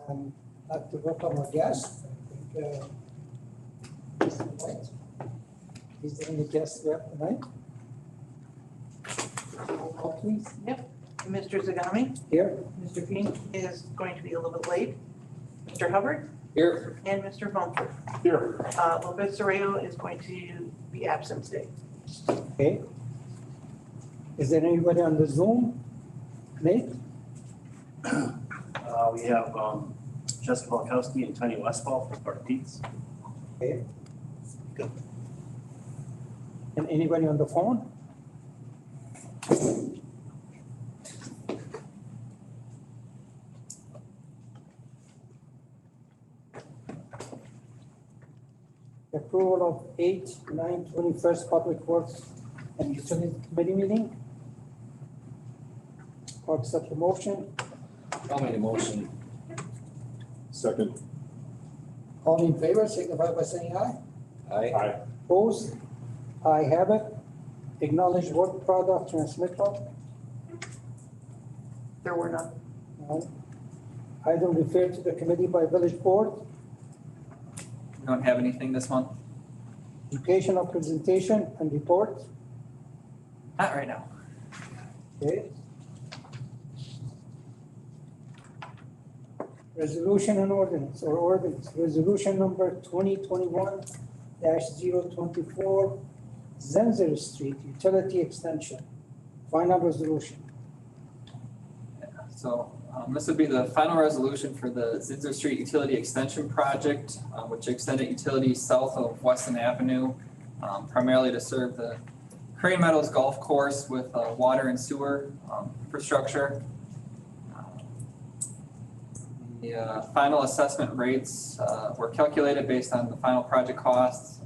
And like to welcome our guest. I think, Mr. White. Is there any guests there tonight? Roll call, please. Yep, Mr. Zagami, Here. Mr. Fink is going to be a little bit late. Mr. Hubbard Here. and Mr. Mumford. Here. Lopez Serrano is going to be absent today. Okay. Is there anybody on the Zoom? Nate? We have Jessica Volkowski and Tanya Westfall from Park Pete's. Okay. Good. And anybody on the phone? Approval of 8/9/21 Public Works and Utility Committee meeting. Or accept the motion. I'll make a motion. Second. All in favor, signify by saying aye. Aye. Opposed? I have it. Acknowledge work product transmittal. There were none. No. Item referred to the committee by village board. We don't have anything this month. Educational presentation and report. Not right now. Okay. Resolution and ordinance or ordinance, resolution number 2021-024, Zenzer Street Utility Extension. Final resolution. So this would be the final resolution for the Zinzer Street Utility Extension Project, which extended utilities south of Weston Avenue, primarily to serve the Crane Meadows Golf Course with water and sewer infrastructure. The final assessment rates were calculated based on the final project costs.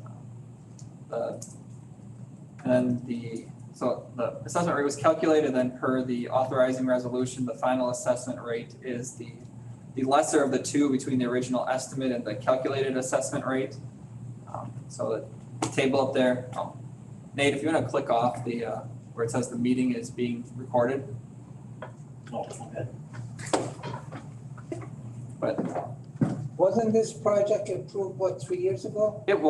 So the assessment rate was calculated, then per the authorizing resolution, the final assessment rate is the lesser of the two between the original estimate and the calculated assessment rate. So the table up there, Nate, if you want to click off the where it says the meeting is being recorded. Oh, okay. But Wasn't this project approved, 3 years ago? it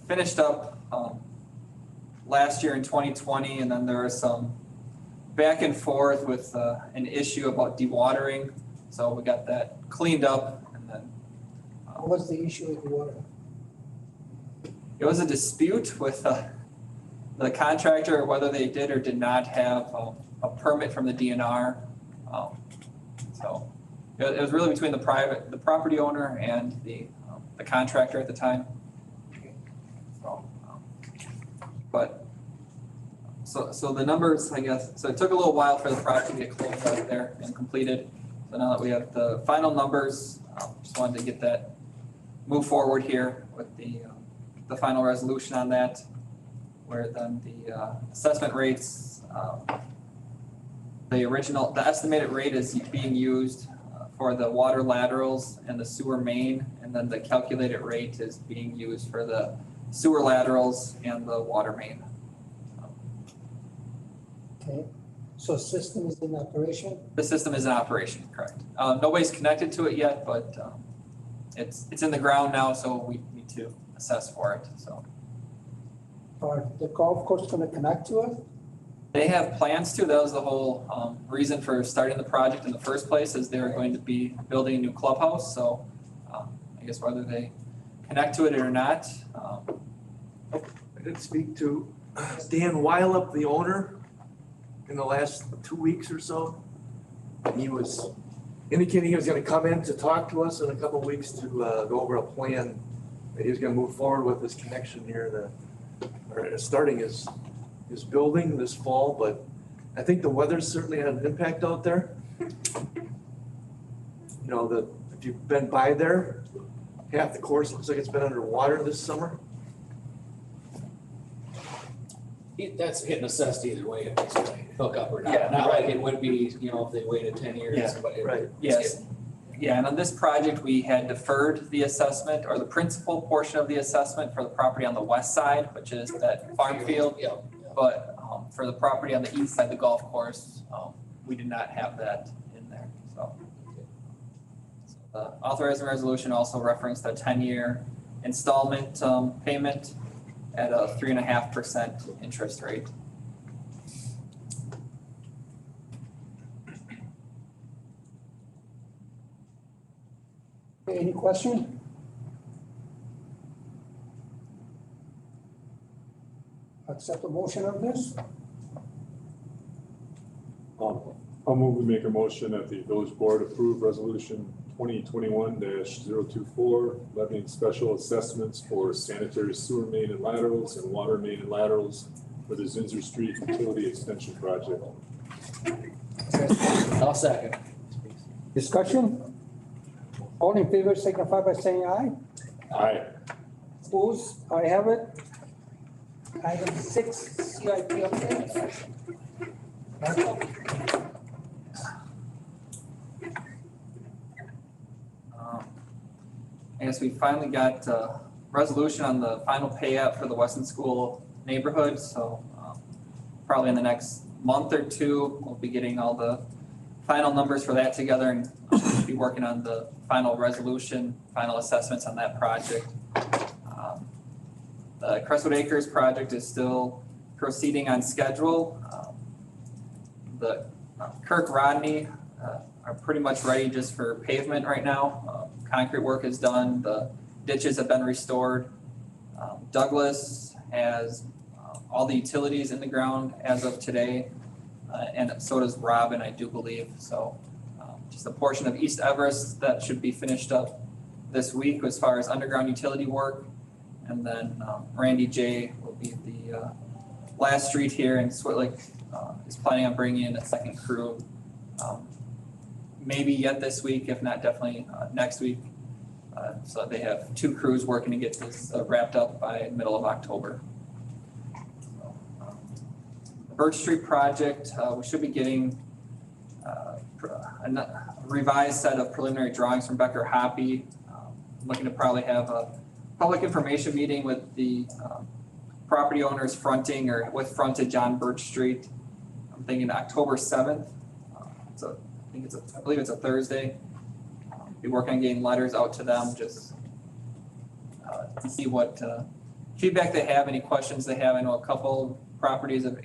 finished up last year in 2020, and then there was some back and forth with an issue about dewatering. So we got that cleaned up, and then What was the issue with the water? it was a dispute with the contractor, whether they did or did not have a permit from the DNR. So it was really between the property owner and the contractor at the time. So, So the numbers, I guess, so it took a little while for the project to get closed out there and completed. So now that we have the final numbers, just wanted to get that, move forward here with the final resolution on that, where then the assessment rates, the estimated rate is being used for the water laterals and the sewer main, and then the calculated rate is being used for the sewer laterals and the water main. Okay, so system is in operation? The system is in operation, correct. Nobody's connected to it yet, but it's in the ground now, so we need to assess for it, so. Are the golf course gonna connect to it? They have plans to, that was the whole reason for starting the project in the first place, is they're going to be building a new clubhouse, so I guess whether they connect to it or not. I did speak to Dan Wylup, the owner, in the last 2 weeks or so. He was indicating he was gonna come in to talk to us in a couple of weeks to go over a plan that he was gonna move forward with this connection here, starting his building this fall, but I think the weather's certainly had an impact out there. You know, if you've been by there, half the course looks like it's been underwater this summer. That's getting assessed either way if it's going to hook up or not. Yeah, Not right. like it would be, if they waited 10 years. Yeah, but it- right. Yes. Yeah, and on this project, we had deferred the assessment or the principal portion of the assessment for the property on the west side, which is that farm field. Yeah. But for the property on the east side, the golf course, we did not have that in there, so. The authorizing resolution also referenced a 10-year installment payment at a 3.5% interest rate. Okay, any question? Accept the motion of this? I'll move to make a motion that the village board approve resolution 2021-024, levying special assessments for sanitary sewer main and laterals and water main and laterals for the Zinzer Street Utility Extension Project. I'll second. Discussion? All in favor signify by saying aye. Aye. Opposed? I have it. Item 6, CIP update. Marco? I guess we finally got a resolution on the final payout for the Weston School neighborhood, so probably in the next month or two, we'll be getting all the final numbers for that together and be working on the final resolution, final assessments on that project. The Crestwood Acres project is still proceeding on schedule. The Kirk Rodney are pretty much ready just for pavement right now. Concrete work is done, the ditches have been restored. Douglas has all the utilities in the ground as of today, and so does Robin, I do believe. So just a portion of East Everest that should be finished up this week as far as underground utility work. And then Randy J will be the last street here, and Switlick is planning on bringing in a second crew. Maybe yet this week, if not definitely next week. So they have 2 crews working to get this wrapped up by middle of October. So, the Birch Street project, we should be getting a revised set of preliminary drawings from Becker Hoppy. Looking to probably have a public information meeting with the property owners fronting or with frontage on Birch Street. I'm thinking October 7th. I believe it's a Thursday. Be working on getting letters out to them, just to see what feedback they have, any questions they have. I know a couple properties have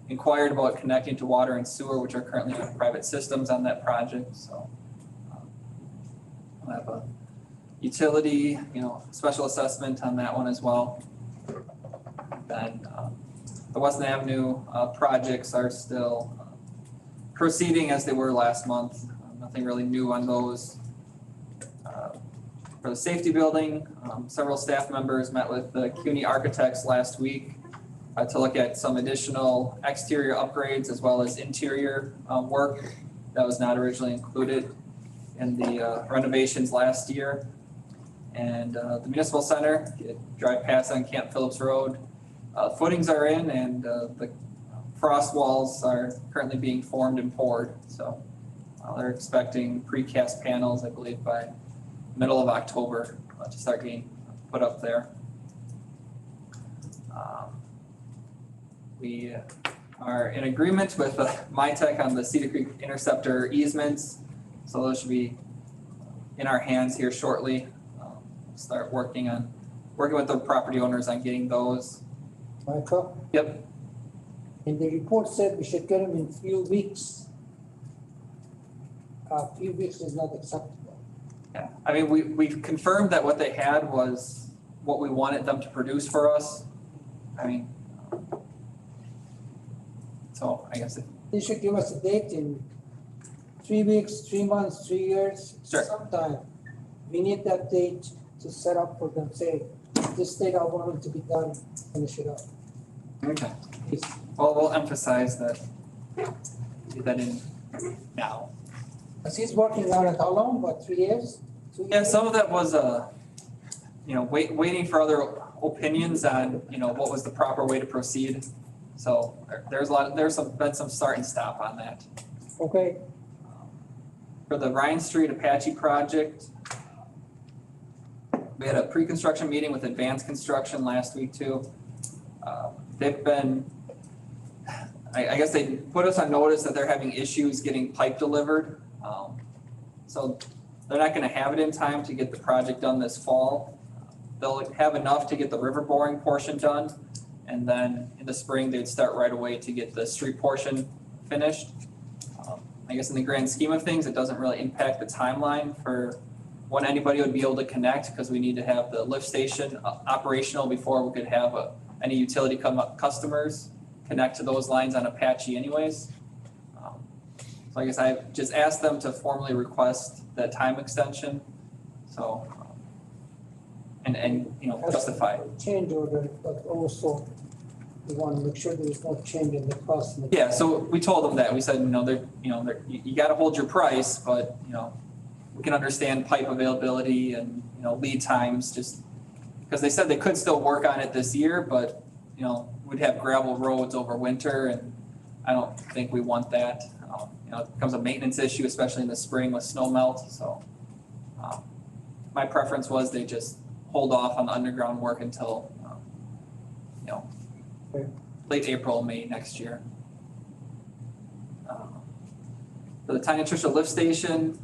inquired about connecting to water and sewer, which are currently on private systems on that project. So I'll have a utility, special assessment on that one as well. Then the Weston Avenue projects are still proceeding as they were last month. Nothing really new on those. For the safety building, several staff members met with the CUNY architects last week to look at some additional exterior upgrades as well as interior work that was not originally included in the renovations last year. And the municipal center, you drive past on Camp Phillips Road, footings are in and the frost walls are currently being formed and poured. So they're expecting precast panels, I believe, by middle of October to start getting put up there. We are in agreement with MyTech on the Cedar Creek Interceptor easements. So those should be in our hands here shortly. Start working with the property owners on getting those. Michael? Yep. And the report said we should get them in few weeks. Few weeks is not acceptable. Yeah, I mean, we confirmed that what they had was what we wanted them to produce for us. I mean, so I guess They should give us a date in 3 weeks, 3 months, 3 years. Sure. Sometime. We need that date to set up for them, say, this date I want it to be done, finish it up. okay. Please. Well, we'll emphasize that, do that in now. Because he's working on it how long, what, 3 years? 2 Yeah, years? some of that was, waiting for other opinions on, what was the proper way to proceed. So there's been some start and stop on that. Okay, For the Ryan Street Apache project, we had a pre-construction meeting with Advanced Construction last week too. They've been, I guess they put us on notice that they're having issues getting pipe delivered. So they're not gonna have it in time to get the project done this fall. They'll have enough to get the river boring portion done, and then in the spring, they'd start right away to get the street portion finished. I guess in the grand scheme of things, it doesn't really impact the timeline for when anybody would be able to connect, because we need to have the lift station operational before we could have any utility customers connect to those lines on Apache anyways. So I guess I just asked them to formally request that time extension, so, and, you know, justify it. Change order, but also we want to make sure there's no change in the cost. and the- Yeah, so we told them that, we said, you gotta hold your price, but, we can understand pipe availability and, lead times, just, because they said they could still work on it this year, but, we'd have gravel roads over winter, and I don't think we want that. It becomes a maintenance issue, especially in the spring with snow melt, so. My preference was they just hold off on the underground work until, late April, May next year. For the Tiny Tricia lift station,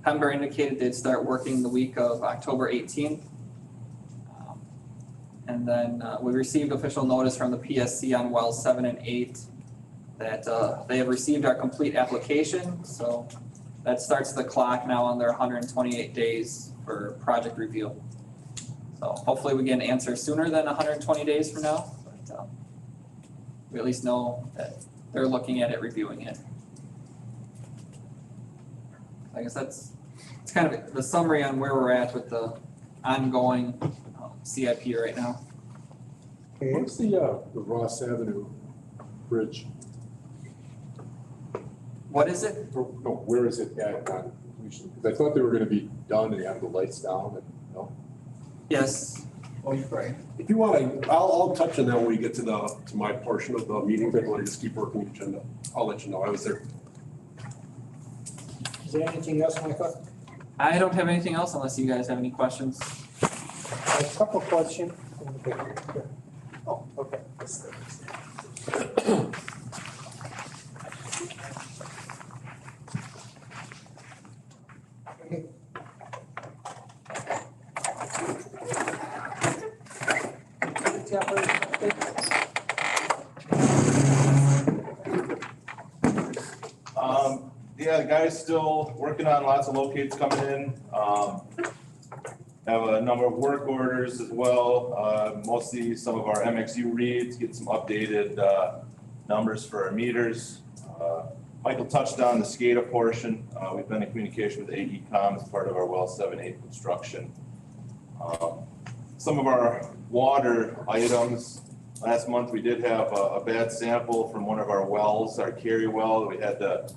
Pember indicated they'd start working the week of October 18th. And then we received official notice from the PSC on wells 7 and 8 that they have received our complete application. So that starts the clock now on their 128 days for project review. So hopefully we get an answer sooner than 120 days from now, but we at least know that they're looking at it, reviewing it. I guess it's kind of the summary on where we're at with the ongoing CIP right now. Okay, What's the Ross Avenue Bridge? What is it? Or, no, where is it at on completion? Because I thought they were gonna be done and have the lights down and, no? Yes. Oh, you're right. If you want to, I'll touch on that when we get to my portion of the meeting. If you want to just keep working the agenda, I'll let you know. I was there. is there anything else, Michael? I don't have anything else unless you guys have any questions. A couple questions. Oh, okay. Okay. Yeah, the guy's still working on lots of locates coming in. Have a number of work orders as well. Mostly some of our MXU reads, get some updated numbers for our meters. Michael touched on the SCADA portion. We've been in communication with AECom as part of our well 7-8 construction. Some of our water items, last month we did have a bad sample from one of our wells, our carry well. We had to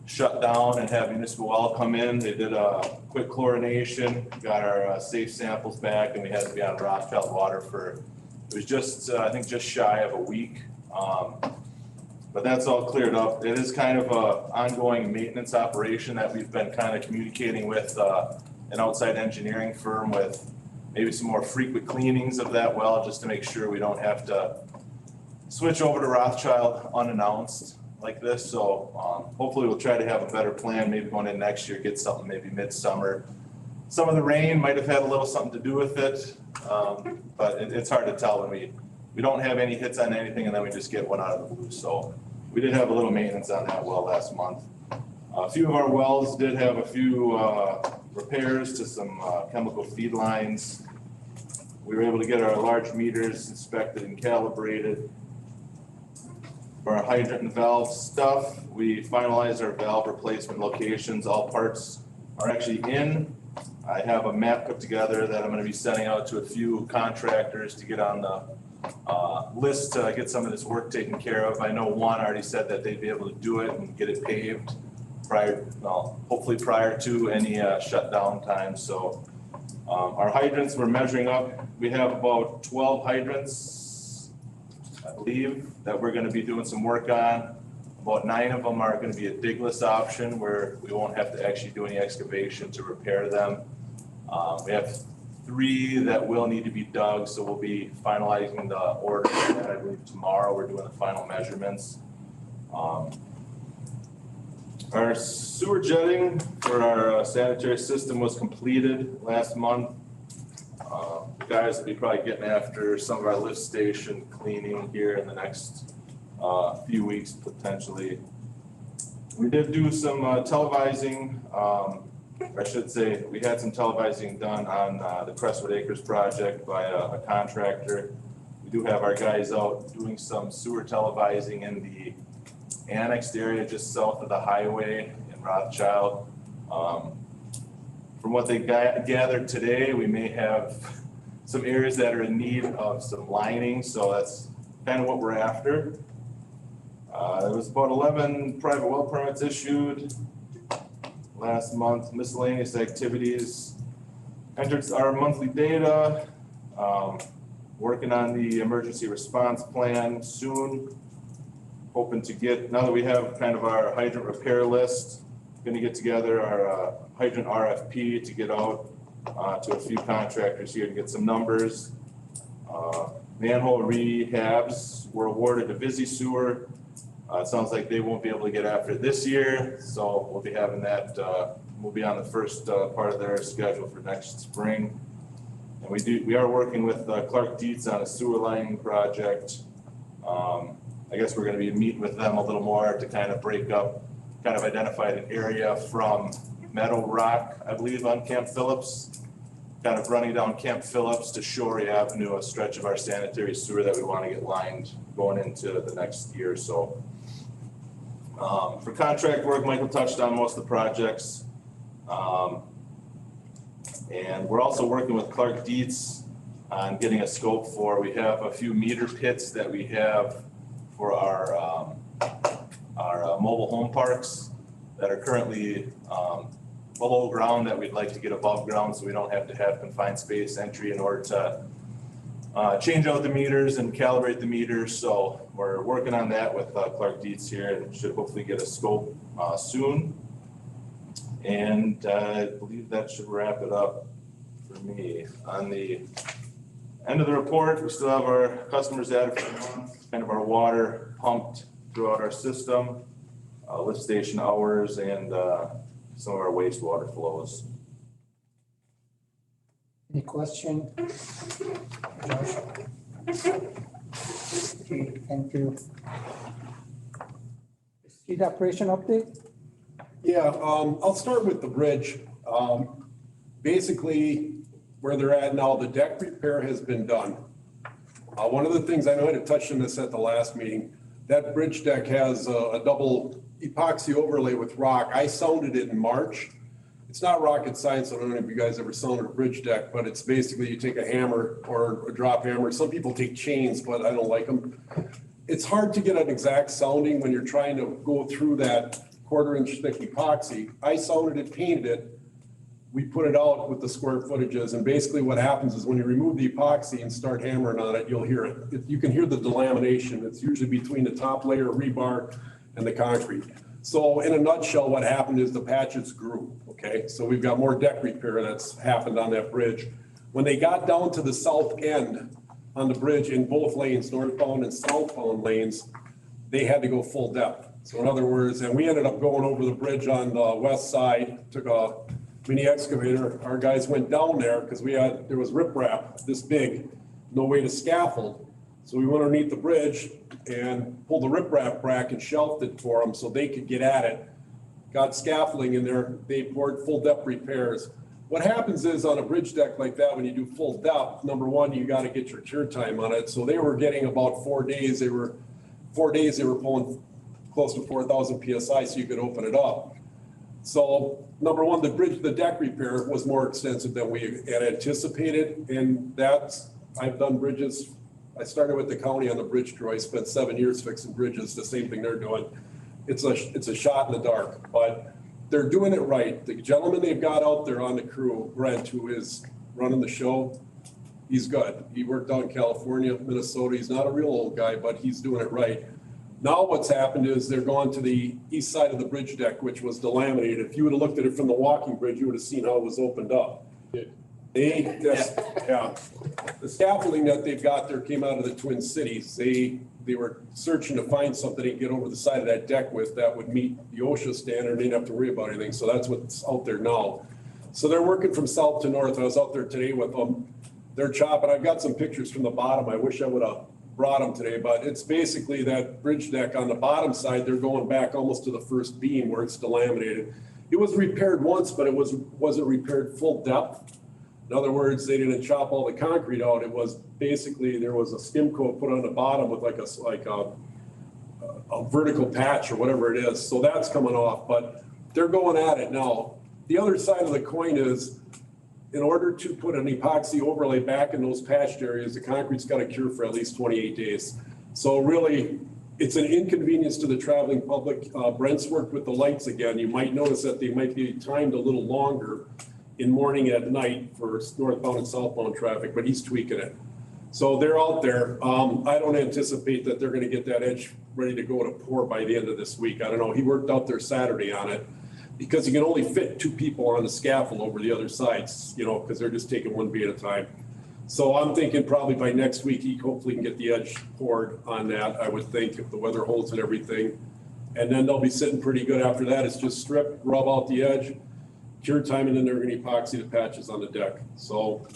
shut down and have municipal well come in. They did a quick chlorination, got our safe samples back, and we had to be on Rothschild water for, it was just, I think just shy of a week. But that's all cleared up. It is kind of a ongoing maintenance operation that we've been kind of communicating with an outside engineering firm with maybe some more frequent cleanings of that well, just to make sure we don't have to switch over to Rothschild unannounced like this. So hopefully we'll try to have a better plan, maybe going in next year, get something maybe midsummer. Some of the rain might have had a little something to do with it, but it's hard to tell when we don't have any hits on anything and then we just get one out of the blue. So we did have a little maintenance on that well last month. A few of our wells did have a few repairs to some chemical feed lines. We were able to get our large meters inspected and calibrated. For our hydrant and valve stuff, we finalized our valve replacement locations. All parts are actually in. I have a map put together that I'm gonna be sending out to a few contractors to get on the list to get some of this work taken care of. I know one already said that they'd be able to do it and get it paved hopefully prior to any shutdown time. So our hydrants we're measuring up. We have about 12 hydrants, I believe, that we're gonna be doing some work on. About 9 of them are gonna be a digless option where we won't have to actually do any excavation to repair them. We have 3 that will need to be dug, so we'll be finalizing the order for that, I believe tomorrow. We're doing the final measurements. Our sewer jetting for our sanitary system was completed last month. Guys will be probably getting after some of our lift station cleaning here in the next few weeks potentially. We did do some televising. I should say, we had some televising done on the Crestwood Acres project by a contractor. We do have our guys out doing some sewer televising in the annexed area just south of the highway in Rothschild. From what they gathered today, we may have some areas that are in need of some lining, so that's kind of what we're after. There was about 11 private well permits issued last month. Miscellaneous activities entered our monthly data. Working on the emergency response plan soon. Hoping to get, now that we have kind of our hydrant repair list, going to get together our hydrant RFP to get out to a few contractors here to get some numbers. Manhole rehabs were awarded to Visi Sewer. It sounds like they won't be able to get after it this year, so we'll be having that, we'll be on the first part of their schedule for next spring. And we are working with Clark Dietz on a sewer lining project. I guess we're gonna be meeting with them a little more to kind of break up, kind of identify an area from Meadow Rock, I believe, on Camp Phillips, kind of running down Camp Phillips to Shorey Avenue, a stretch of our sanitary sewer that we want to get lined going into the next year or so. For contract work, Michael touched on most of the projects. And we're also working with Clark Dietz on getting a scope for, we have a few meter pits that we have for our mobile home parks that are currently below ground that we'd like to get above ground so we don't have to have confined space entry in order to change out the meters and calibrate the meters. So we're working on that with Clark Dietz here and should hopefully get a scope soon. And I believe that should wrap it up for me. On the end of the report, we still have our customers data for the month, kind of our water pumped throughout our system, lift station hours, and some of our wastewater flows. Any question? Josh? Okay, thank you. Street operation update? Yeah, I'll start with the bridge. Basically, where they're at now, the deck repair has been done. One of the things, I know I had touched on this at the last meeting, that bridge deck has a double epoxy overlay with rock. I sounded it in March. It's not rocket science. I don't know if you guys ever sounded a bridge deck, but it's basically you take a hammer or a drop hammer. Some people take chains, but I don't like them. It's hard to get an exact sounding when you're trying to go through that 1/4-inch thick epoxy. I sounded it, painted it. We put it out with the square footages, and basically what happens is when you remove the epoxy and start hammering on it, you'll hear it. You can hear the delamination. It's usually between the top layer of rebar and the concrete. So in a nutshell, what happened is the patches grew, okay? So we've got more deck repair that's happened on that bridge. When they got down to the south end on the bridge in both lanes, northbound and southbound lanes, they had to go full depth. So in other words, and we ended up going over the bridge on the west side, took a mini excavator. Our guys went down there because there was riprap this big, no way to scaffold. So we went underneath the bridge and pulled the riprap rack and shelved it for them so they could get at it. Got scaffolding in there. They poured full depth repairs. What happens is on a bridge deck like that, when you do full depth, number one, you got to get your cure time on it. So they were getting about 4 days. They were pulling close to 4,000 PSI so you could open it up. So number one, the deck repair was more extensive than we had anticipated. And I've done bridges. I started with the county on the bridge crew. I spent 7 years fixing bridges, the same thing they're doing. It's a shot in the dark, but they're doing it right. The gentleman they've got out there on the crew, Brent, who is running the show, he's good. He worked out in California, Minnesota. He's not a real old guy, but he's doing it right. Now what's happened is they're going to the east side of the bridge deck, which was delaminated. If you would have looked at it from the walking bridge, you would have seen how it was opened up. Yeah. The scaffolding that they've got there came out of the Twin Cities. They were searching to find something to get over the side of that deck with that would meet the OSHA standard. They didn't have to worry about anything. So that's what's out there now. So they're working from south to north. I was out there today with them. They're chopping. I've got some pictures from the bottom. I wish I would have brought them today, but it's basically that bridge deck on the bottom side. They're going back almost to the first beam where it's delaminated. It was repaired once, but it wasn't repaired full depth. In other words, they didn't chop all the concrete out. It was basically, there was a skim coat put on the bottom with like a vertical patch or whatever it is. So that's coming off, but they're going at it now. The other side of the coin is, in order to put an epoxy overlay back in those patched areas, the concrete's got to cure for at least 28 days. So really, it's an inconvenience to the traveling public. Brent's worked with the lights again. You might notice that they might be timed a little longer in morning and at night for northbound and southbound traffic, but he's tweaking it. So they're out there. I don't anticipate that they're going to get that edge ready to go to pour by the end of this week. I don't know. He worked out there Saturday on it because you can only fit 2 people on the scaffold over the other sides, you know, because they're just taking 1 bay at a time. So I'm thinking probably by next week, he hopefully can get the edge poured on that, I would think, if the weather holds and everything. And then they'll be sitting pretty good after that. It's just strip, rub out the edge, cure time, and then they're gonna epoxy the patches on the deck. So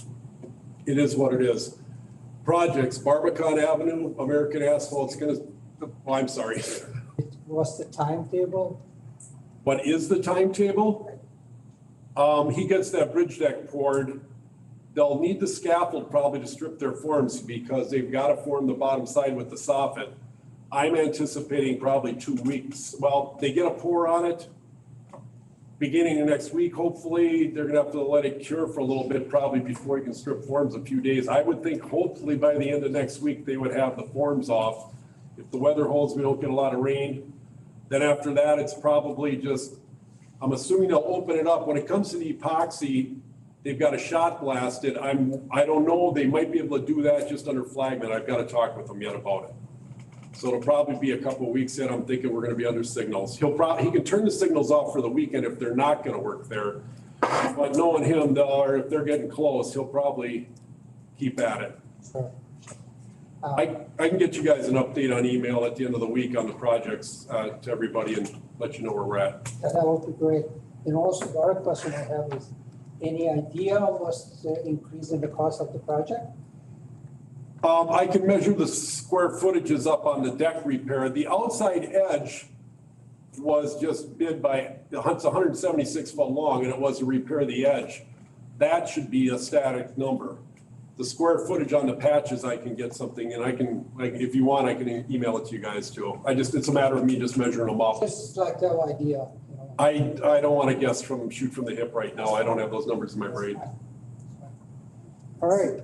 it is what it is. Projects, Barbican Avenue, American Asphalt's gonna, oh, I'm sorry. What's the timetable? What is the timetable? He gets that bridge deck poured. They'll need the scaffold probably to strip their forms because they've got to form the bottom side with the soffit. I'm anticipating probably 2 weeks. Well, they get a pour on it beginning of next week. Hopefully, they're gonna have to let it cure for a little bit, probably before you can strip forms a few days. I would think hopefully by the end of next week, they would have the forms off. If the weather holds, we don't get a lot of rain. Then after that, it's probably just, I'm assuming they'll open it up. When it comes to the epoxy, they've got a shot blasted. I don't know, they might be able to do that just under flagman. I've got to talk with them yet about it. So it'll probably be a couple of weeks in. I'm thinking we're going to be under signals. He can turn the signals off for the weekend if they're not going to work there. But knowing him, or if they're getting close, he'll probably keep at it. Sure. I can get you guys an update on email at the end of the week on the projects to everybody and let you know where we're at. That would be great. And also, the other question I have is, any idea what's the increase in the cost of the project? I can measure the square footages up on the deck repair. The outside edge was just bid by, it's 176 foot long, and it was to repair the edge. That should be a static number. The square footage on the patches, I can get something, and I can, like, if you want, I can email it to you guys too. It's a matter of me just measuring them up. Just like that idea, you know. I don't want to guess shoot from the hip right now. I don't have those numbers in my brain. All right,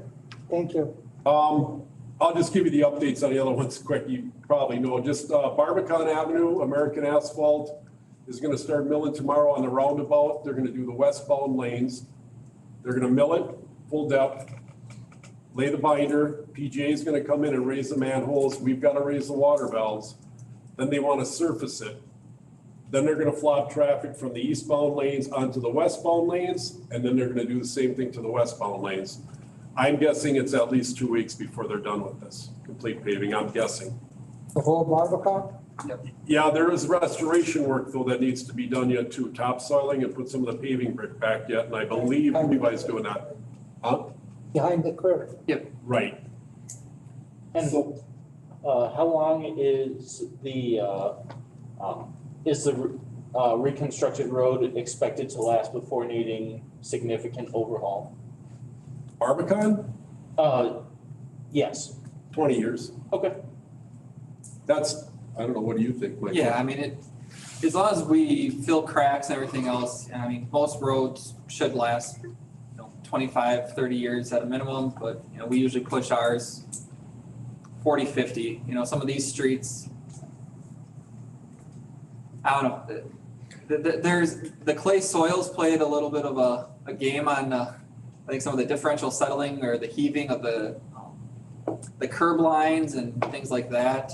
thank you. I'll just give you the updates on the other ones quick. You probably know, just Barbican Avenue, American Asphalt is going to start milling tomorrow on the roundabout. They're going to do the westbound lanes. They're going to mill it full depth, lay the binder. PGA is going to come in and raise the manholes. We've got to raise the water valves. Then they want to surface it. Then they're going to flop traffic from the eastbound lanes onto the westbound lanes, and then they're going to do the same thing to the westbound lanes. I'm guessing it's at least 2 weeks before they're done with this complete paving, I'm guessing. The whole Barbican? Yeah, there is restoration work though that needs to be done yet too, topsoiling and put some of the paving brick back yet, and I believe Levi's doing that. Huh? Behind the curve. Right. And how long is the reconstructed road expected to last before needing significant overhaul? Barbican, Yes. 20 years. Okay. That's, I don't know, what do you think, Mike? Yeah, I mean, as long as we fill cracks and everything else, I mean, most roads should last, 25, 30 years at a minimum, but, we usually push ours 40, 50. Some of these streets, I don't know. There's, the clay soils played a little bit of a game on, I think some of the differential settling or the heaving of the curb lines and things like that.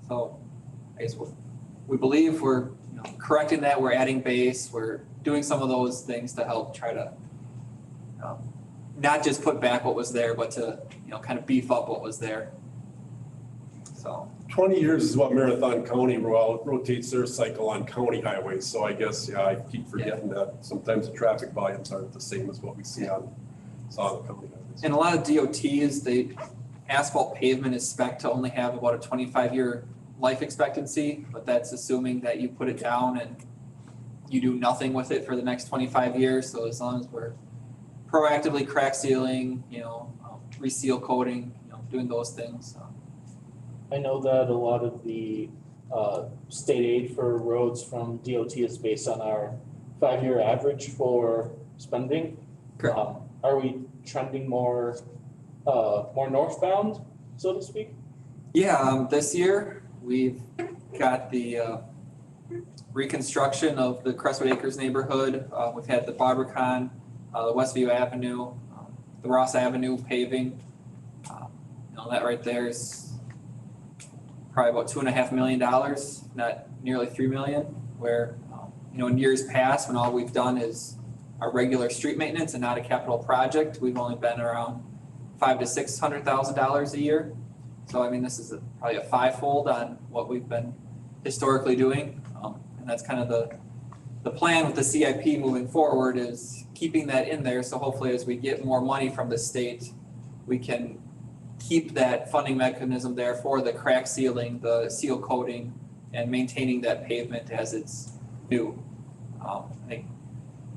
So I guess we believe we're correcting that. We're adding base. We're doing some of those things to help try to not just put back what was there, but to, kind of beef up what was there. So, 20 years is what Marathon County rotates their cycle on county highways, so I guess, yeah, I keep forgetting that sometimes the traffic volumes aren't the same as what we see on Solid County highways. and a lot of DOTs, asphalt pavement is spec'd to only have about a 25-year life expectancy, but that's assuming that you put it down and you do nothing with it for the next 25 years. So as long as we're proactively crack sealing, reseal coating, doing those things. I know that a lot of the state aid for roads from DOT is based on our 5-year average for spending. Correct. Are we trending more northbound, so to speak? Yeah, this year we've got the reconstruction of the Crestwood Acres neighborhood. We've had the Barbican, the Westview Avenue, the Ross Avenue paving. That right there is probably about $2.5 million, not nearly $3 million. Where in years past, when all we've done is our regular street maintenance and not a capital project, we've only been around $500,000 to $600,000 a year. So I mean, this is probably a fivefold on what we've been historically doing, and that's kind of the plan with the CIP moving forward is keeping that in there. So hopefully, as we get more money from the state, we can keep that funding mechanism there for the crack sealing, the seal coating, and maintaining that pavement as it's new. I think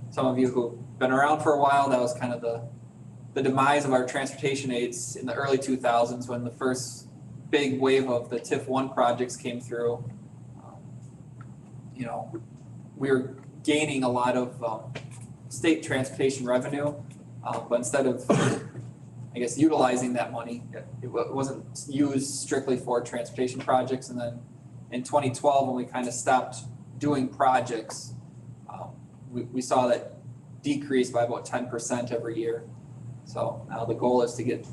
some of you who've been around for a while, that was kind of the demise of our transportation aids in the early 2000s when the first big wave of the TIF 1 projects came through. We were gaining a lot of state transportation revenue, but instead of, utilizing that money, it wasn't used strictly for transportation projects. And then in 2012, when we kind of stopped doing projects, we saw that decrease by about 10% every year. So now the goal is to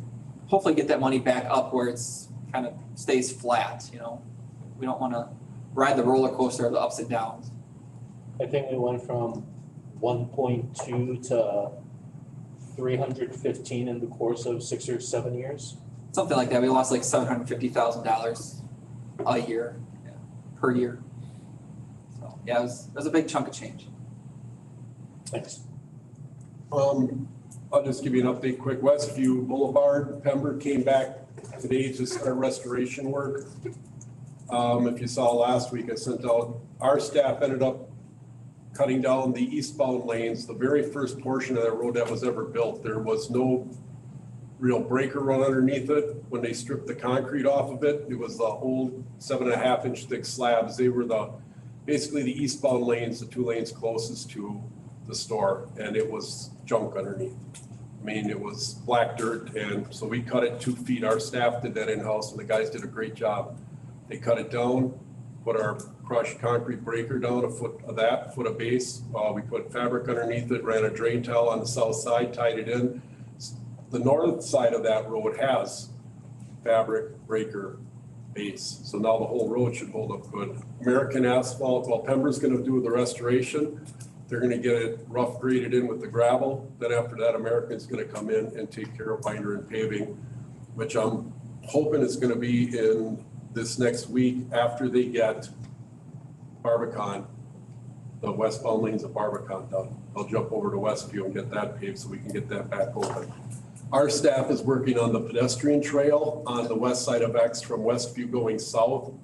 hopefully get that money back up where it's kind of stays flat. We don't want to ride the roller coaster of the ups and downs. I think we went from 1.2 to 315 in the course of 6 or 7 years. Something like that. We lost like $750,000 a year, per year. So yeah, it was a big chunk of change. Thanks. I'll just give you an update quick. Westview Boulevard, Pember came back today to start restoration work. If you saw last week, I sent out, our staff ended up cutting down the eastbound lanes, the very first portion of that road that was ever built. There was no real breaker run underneath it. When they stripped the concrete off of it, it was the old 7.5-inch thick slabs. They were basically the eastbound lanes, the 2 lanes closest to the store, and it was junk underneath. I mean, it was black dirt, and so we cut it 2 feet. Our staff did that in-house, and the guys did a great job. They cut it down, put our crushed concrete breaker down, a foot of base. We put fabric underneath it, ran a drain towel on the south side, tied it in. The north side of that road has fabric, breaker, base. So now the whole road should hold up good. American Asphalt, while Pember's gonna do the restoration, they're gonna get it rough graded in with the gravel. Then after that, American's gonna come in and take care of binder and paving, which I'm hoping is gonna be in this next week after they get Barbican, the westbound lanes of Barbican done. I'll jump over to Westview and get that paved so we can get that back open. Our staff is working on the pedestrian trail on the west side of X from Westview going south.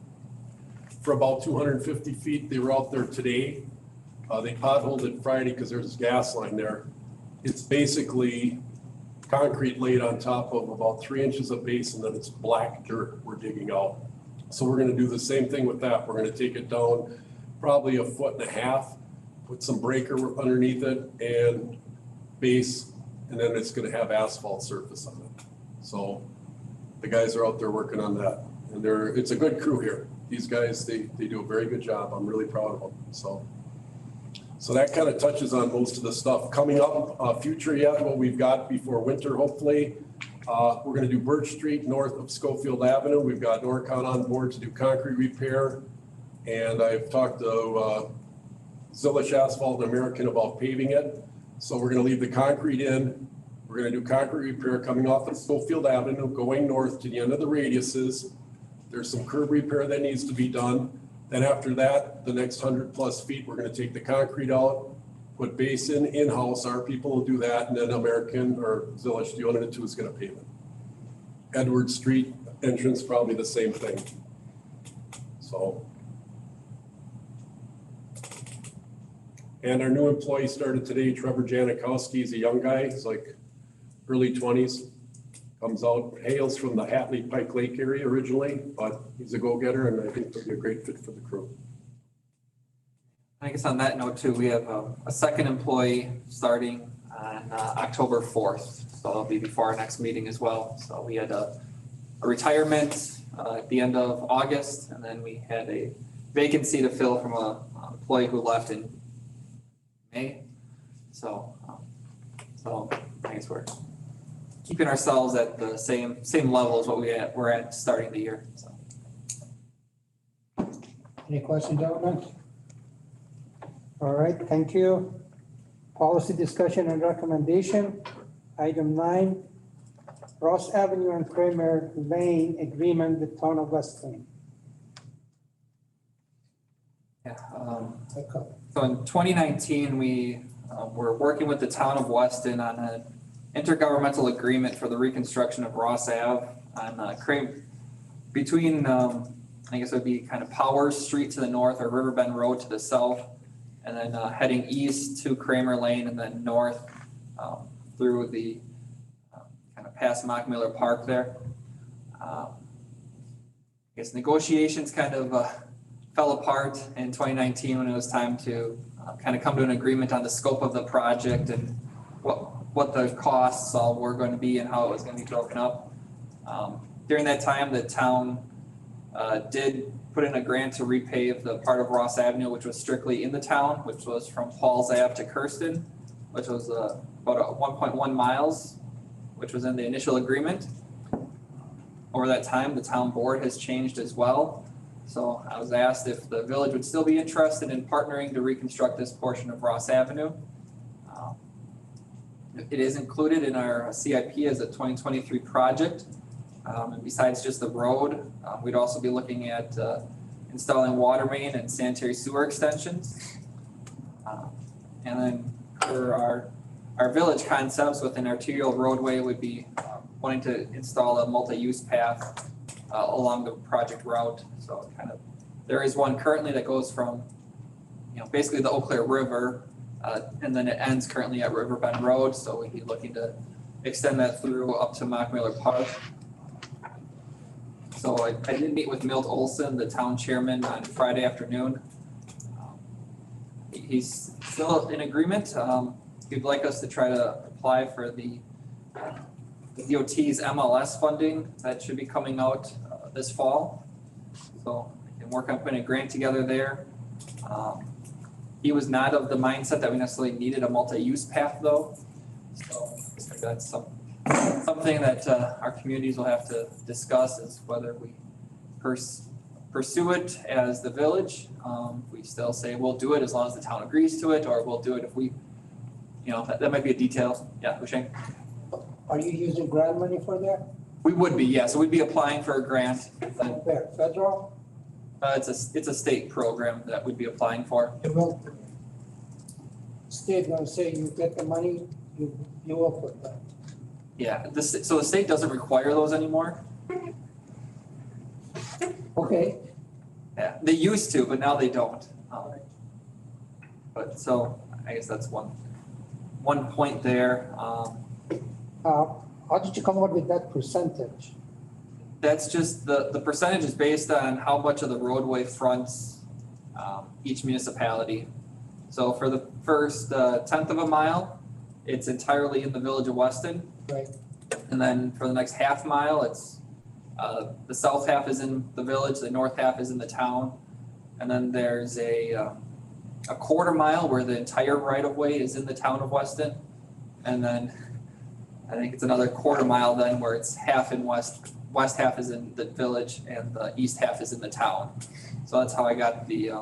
For about 250 feet, they were out there today. They potholed it Friday because there's a gas line there. It's basically concrete laid on top of about 3 inches of base, and then it's black dirt we're digging out. So we're gonna do the same thing with that. We're gonna take it down probably 1.5 feet, put some breaker underneath it and base, and then it's gonna have asphalt surface on it. So the guys are out there working on that, and it's a good crew here. These guys, they do a very good job. I'm really proud of them. So that kind of touches on most of the stuff coming up, future yet, what we've got before winter, hopefully. We're gonna do Birch Street north of Schofield Avenue. We've got Norcon on board to do concrete repair. And I've talked to Zillish Asphalt and American about paving it. So we're gonna leave the concrete in, We're gonna do concrete repair coming off of Schofield Avenue, going north to the end of the radiuses. There's some curb repair that needs to be done. Then after that, the next 100+ feet, we're gonna take the concrete out, put base in-house, our people will do that, and then American or Zillish, the owner of the two, is gonna pave it. Edward Street entrance, probably the same thing. So. And our new employee started today, Trevor Janikowski. He's a young guy, he's like early 20s. Comes out, hails from the Hatley Pike Lake area originally, but he's a go-getter and I think he'll be a great fit for the crew. I guess on that note too, we have a second employee starting on October 4th. So it'll be before our next meeting as well. So we had a retirement at the end of August, and then we had a vacancy to fill from a employee who left in May. So I guess we're keeping ourselves at the same level as what we're at starting the year, so. Any questions, gentlemen? All right, thank you. Policy discussion and recommendation. Item 9, Ross Avenue and Kramer Lane agreement with Town of Weston. Yeah, so in 2019, we were working with the Town of Weston on an intergovernmental agreement for the reconstruction of Ross Ave on between, I guess it would be kind of Powers Street to the north or Riverbend Road to the south, and then heading east to Kramer Lane and then north through the kind of past Mock Miller Park there. I guess negotiations kind of fell apart in 2019 when it was time to kind of come to an agreement on the scope of the project and what the costs all were going to be and how it was going to be broken up. During that time, the town did put in a grant to repave the part of Ross Avenue, which was strictly in the town, which was from Paul's Ave to Kirsten, which was about 1.1 miles, which was in the initial agreement. Over that time, the town board has changed as well. So I was asked if the village would still be interested in partnering to reconstruct this portion of Ross Avenue. It is included in our CIP as a 2023 project. And besides just the road, we'd also be looking at installing water main and sanitary sewer extensions. And then for our village concepts within our 2-year-old roadway, would be wanting to install a multi-use path along the project route. So kind of, there is one currently that goes from, basically the Eau Claire River, and then it ends currently at Riverbend Road. So we'd be looking to extend that through up to Mock Miller Park. So I did meet with Milt Olson, the town chairman, on Friday afternoon. He's still in agreement. He'd like us to try to apply for the DOT's MLS funding that should be coming out this fall. So I can work on putting a grant together there. He was not of the mindset that we necessarily needed a multi-use path though. So that's something that our communities will have to discuss, is whether we pursue it as the village. We still say we'll do it as long as the town agrees to it, or we'll do it if we, that might be a detail. Yeah, Husheng? Are you using grant money for that? We would be, yeah. So we'd be applying for a grant. Where, federal? It's a state program that we'd be applying for. You will, state gonna say you get the money, you will put that. Yeah, so the state doesn't require those anymore. Okay, Yeah, they used to, but now they don't. But so I guess that's one point there. how did you come up with that percentage? That's just the percentage is based on how much of the roadway fronts each municipality. So for the first 1/10 of a mile, it's entirely in the village of Weston. Right. And then for the next half mile, it's the south half is in the village, the north half is in the town. And then there's a 1/4 mile where the entire right of way is in the town of Weston. And then I think it's another 1/4 mile then where it's half in west half is in the village and the east half is in the town. So that's how I got the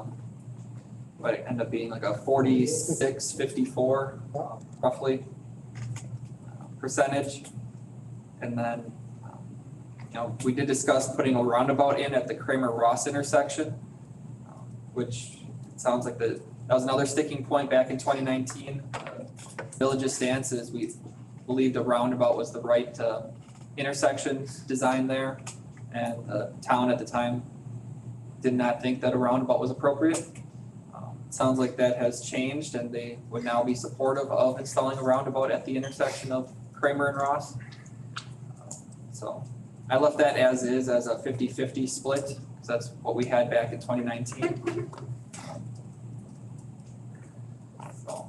what it ended up being like a 46-54 roughly percentage. And then, we did discuss putting a roundabout in at the Kramer-Ross intersection, which sounds like that was another sticking point back in 2019. Village's stance is we believed a roundabout was the right intersection design there, and the town at the time did not think that a roundabout was appropriate. Sounds like that has changed, and they would now be supportive of installing a roundabout at the intersection of Kramer and Ross. So I left that as is, as a 50-50 split, because that's what we had back in 2019. So,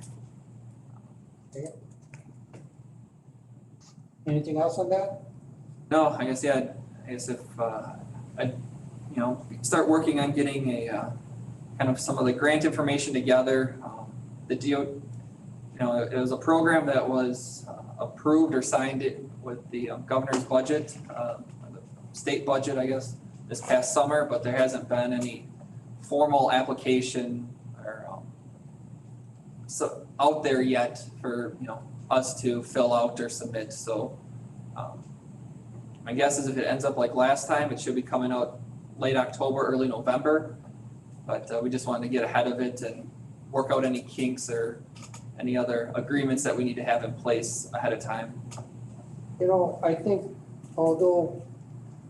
Anything else on that? no, I guess if I, start working on getting a kind of some of the grant information together. The DO, it was a program that was approved or signed it with the governor's budget, the state budget, I guess, this past summer, but there hasn't been any formal application or so out there yet for, us to fill out or submit. So my guess is if it ends up like last time, it should be coming out late October, early November. But we just wanted to get ahead of it and work out any kinks or any other agreements that we need to have in place ahead of time. I think although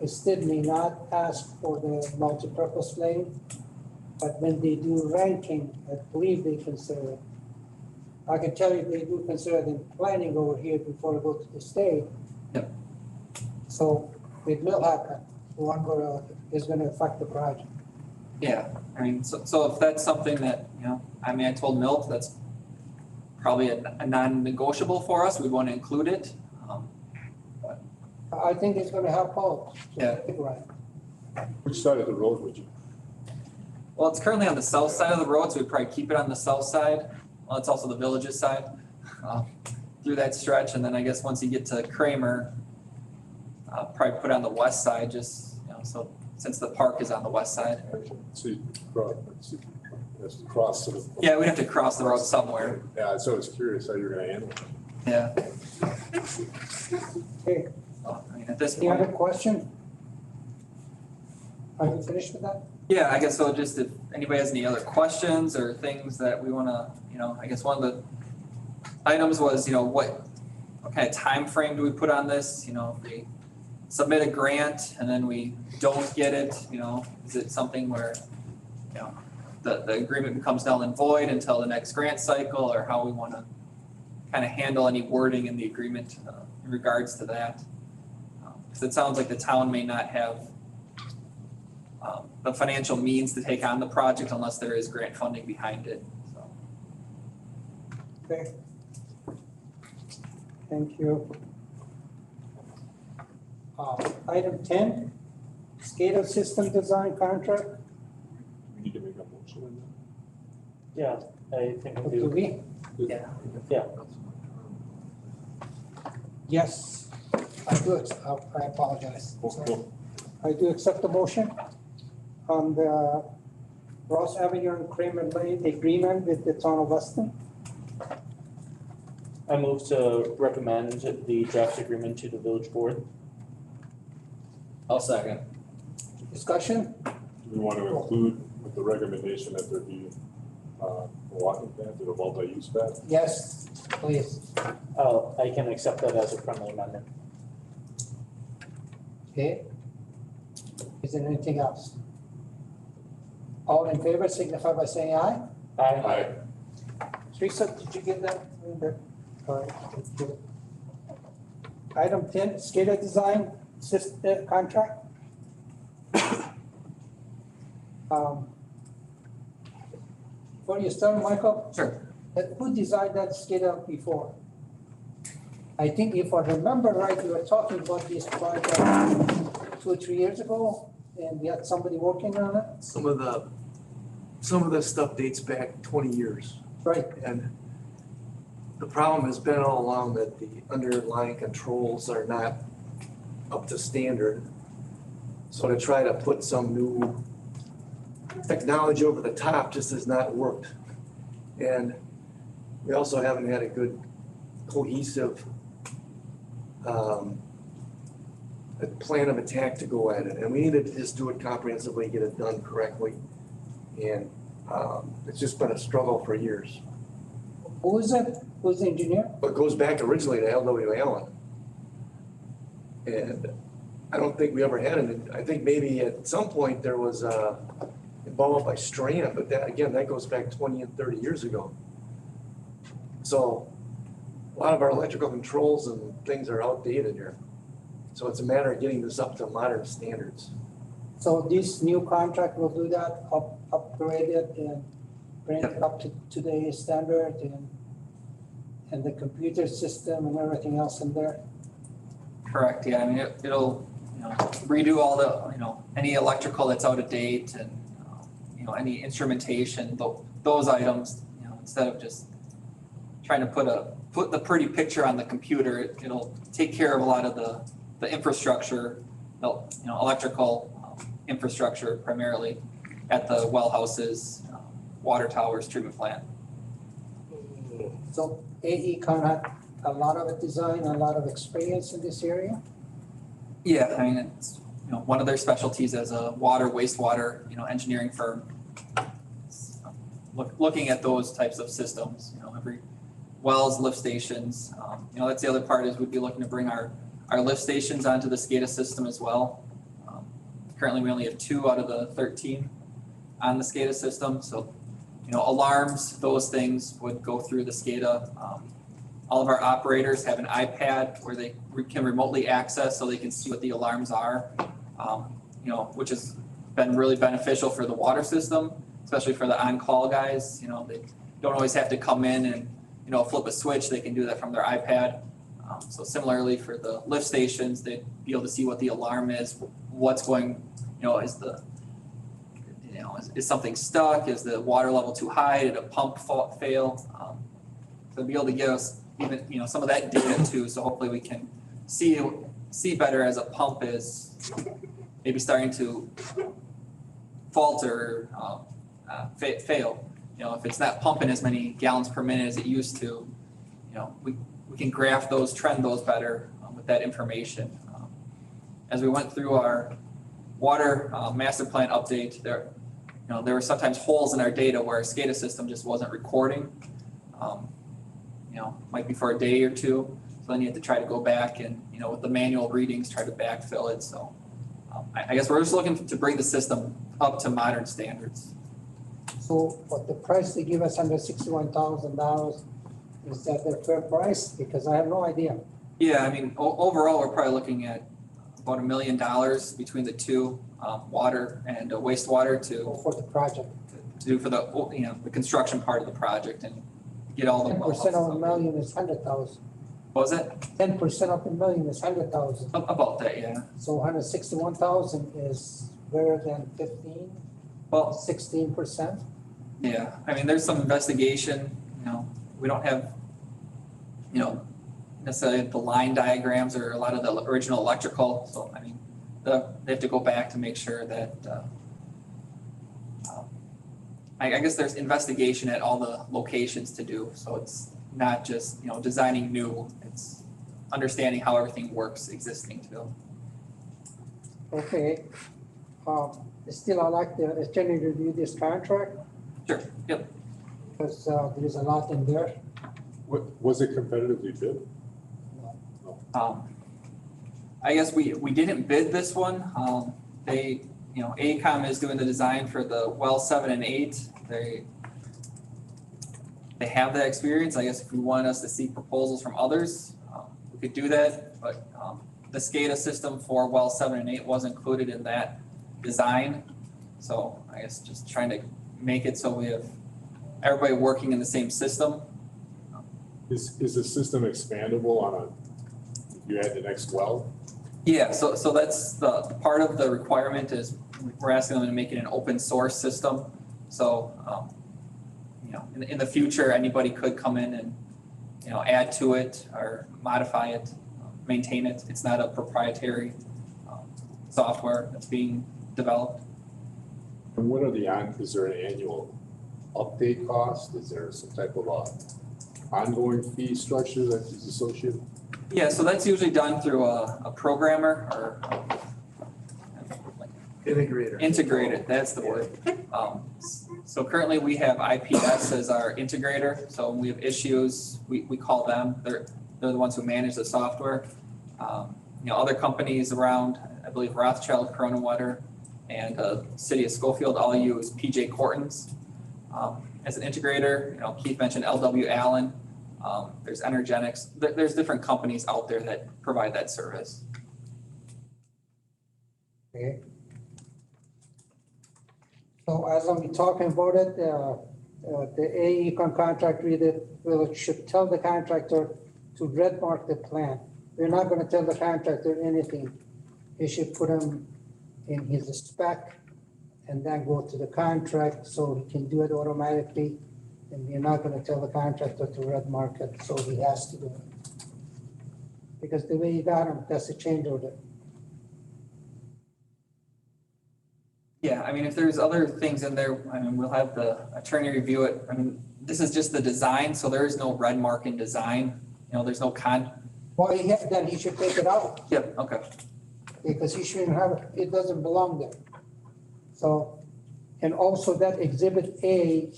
a state may not ask for the multipurpose lane, but when they do ranking, I believe they consider it. I can tell you they do consider them planning over here before they go to the state. Yep. So it will happen. One way or other is going to affect the project. Yeah, I mean, so if that's something that, I told Milt that's probably a non-negotiable for us, we want to include it. I think it's going to help out. Yeah. Right. Which side of the road would you? Well, it's currently on the south side of the road, so we'd probably keep it on the south side. Well, it's also the village's side, through that stretch, and then I guess once you get to Kramer, probably put it on the west side, just, so since the park is on the west side. See, that's the cross to the. Yeah, we'd have to cross the road somewhere. Yeah, so I was curious how you're gonna handle it. Yeah. Okay, At this any other point, question? Are you finished with that? yeah, I guess so. Just if anybody has any other questions or things that we want to, I guess one of the items was, what kind of time frame do we put on this? If we submit a grant and then we don't get it, is it something where, the agreement becomes null and void until the next grant cycle, or how we want to kind of handle any wording in the agreement in regards to that? Because it sounds like the town may not have the financial means to take on the project unless there is grant funding behind it, so. Okay. Thank you. Item 10, SCADA system design contract. We need to make a motion on that. Yeah, I think What we do do. we? Yeah. Yes, I do. I apologize. Cool. I do accept the motion on the Ross Avenue and Kramer Lane agreement with the town of Weston. I move to recommend the draft agreement to the village board. I'll second. Discussion? Do we want to include with the recommendation that there be a walking path or a multi-use path? Yes, please. I can accept that as a friendly amendment. Okay. Is there anything else? All in favor signify by saying aye. Aye. Teresa, did you get that? All right, thank you. Item 10, SCADA design system contract. Before you start, Michael, Sure. who designed that SCADA before? I think if I remember right, we were talking about this project 2 or 3 years ago, and we had somebody working on it. Some of the stuff dates back 20 years. Right. And the problem has been all along that the underlying controls are not up to standard. So to try to put some new technology over the top just has not worked. And we also haven't had a good cohesive a plan of attack to go at it, and we needed to just do it comprehensively, get it done correctly. And it's just been a struggle for years. Who is it? Who's the engineer? But it goes back originally to L.W. Allen. And I don't think we ever had it. I think maybe at some point there was involved by Strand, but that, again, that goes back 20 and 30 years ago. So a lot of our electrical controls and things are outdated here. So it's a matter of getting this up to modern standards. So this new contract will do that, upgrade it and bring it up to today's standard and the computer system and everything else in there? Correct, yeah, I mean, it'll, you know, redo all the, you know, any electrical that's out of date and, you know, any instrumentation, those items, you know, instead of just trying to put the pretty picture on the computer, it'll take care of a lot of the infrastructure, you know, electrical infrastructure primarily at the well houses, water towers, treatment plant. So AE had a lot of design, a lot of experience in this area? Yeah, I mean, it's, you know, one of their specialties as a water, wastewater, you know, engineering firm. Looking at those types of systems, you know, every wells, lift stations, you know, that's the other part is we'd be looking to bring our lift stations onto the SCADA system as well. Currently, we only have 2 out of the 13 on the SCADA system, so, you know, alarms, those things would go through the SCADA. All of our operators have an iPad where they can remotely access so they can see what the alarms are, you know, which has been really beneficial for the water system, especially for the on-call guys. You know, they don't always have to come in and, you know, flip a switch. They can do that from their iPad. So similarly for the lift stations, they'd be able to see what the alarm is, what's going, you know, is something stuck? Is the water level too high? Did a pump fail? So be able to give us even, you know, some of that data too. So hopefully we can see better as a pump is maybe starting to falter, fail. You know, if it's not pumping as many gallons per minute as it used to, you know, we can graph those, trend those better with that information. As we went through our water master plan update, there were sometimes holes in our data where our SCADA system just wasn't recording. You know, might be for a day or two. So then you have to try to go back and, you know, with the manual readings, try to backfill it. So I guess we're just looking to bring the system up to modern standards. So what the price they give us under $61,000, is that their fair price? Because I have no idea. Yeah, I mean, overall, we're probably looking at about $1 million between the two, water and wastewater For the project. to do for the, you know, the construction part of the project and get all the. 10% of $1 million is 100,000. What was it? 10% of $1 million is 100,000. About that, yeah. So 161,000 is better than 15, Well, 16%. yeah, I mean, there's some investigation, you know, we don't have, you know, necessarily the line diagrams or a lot of the original electrical, so I mean, they have to go back to make sure that, I guess there's investigation at all the locations to do, so it's not just, you know, designing new, it's understanding how everything works existing too. Okay. Still, I'd like to attorney review this contract Sure, yep. because there's a lot in there. Was it competitively bid? I guess we didn't bid this one. They, you know, AECOM is doing the design for the well 7 and 8. They have that experience. I guess if we wanted us to seek proposals from others, we could do that. But the SCADA system for well 7 and 8 was included in that design. So I guess just trying to make it so we have everybody working in the same system. Is the system expandable on you add the next well? Yeah, so that's the part of the requirement is we're asking them to make it an open source system. So, you know, in the future, anybody could come in and, you know, add to it or modify it, maintain it. It's not a proprietary software that's being developed. And what are is there an annual update cost? Is there some type of ongoing fee structure that is associated? Yeah, so that's usually done through a programmer or Integrator. integrated, that's the word. So currently we have IPS as our integrator, so when we have issues, we call them, they're the ones who manage the software. Other companies around, I believe Rothschild, Corona Water, and City of Schofield all use PJ Cortons as an integrator. Keith mentioned LW Allen, there's Energetics, there's different companies out there that provide that service. Okay. So as I'm talking about it, the AECon contract reader should tell the contractor to red mark the plan. We're not gonna tell the contractor anything. He should put them in his spec and then go to the contract so he can do it automatically. And we're not gonna tell the contractor to red mark it, so he has to do it. Because the way you got him, that's a change order. Yeah, I mean, if there's other things in there, I mean, we'll have the attorney review it. I mean, this is just the design, so there is no red mark in design. There's no Well, then he should take it out. Yep, okay. Because he shouldn't have, it doesn't belong there. So, and also that exhibit A,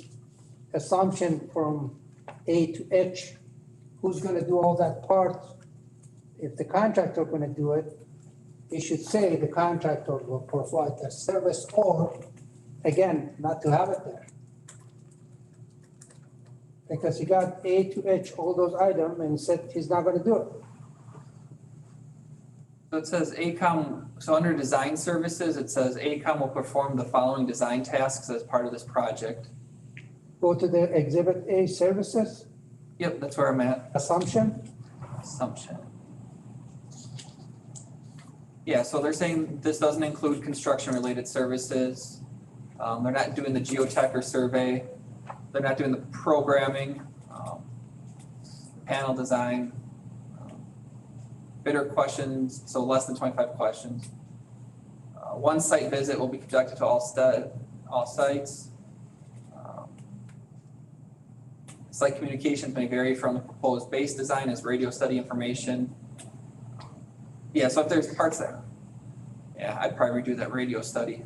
assumption from A to H, who's gonna do all that part? If the contractor gonna do it, he should say the contractor will provide the service, or, again, not to have it there. Because he got A to H, all those items, and he said he's not gonna do it. So it says AECom, so under design services, it says AECom will perform the following design tasks as part of this project. Go to the exhibit A, services, Yep, that's where I'm at. assumption. Yeah, so they're saying this doesn't include construction-related services. They're not doing the geotech or survey. They're not doing the programming, panel design, bidder questions, so less than 25 questions. One site visit will be conducted to all sites. Site communications may vary from the proposed base design as radio study information. Yeah, so if there's parts there, yeah, I'd probably redo that radio study.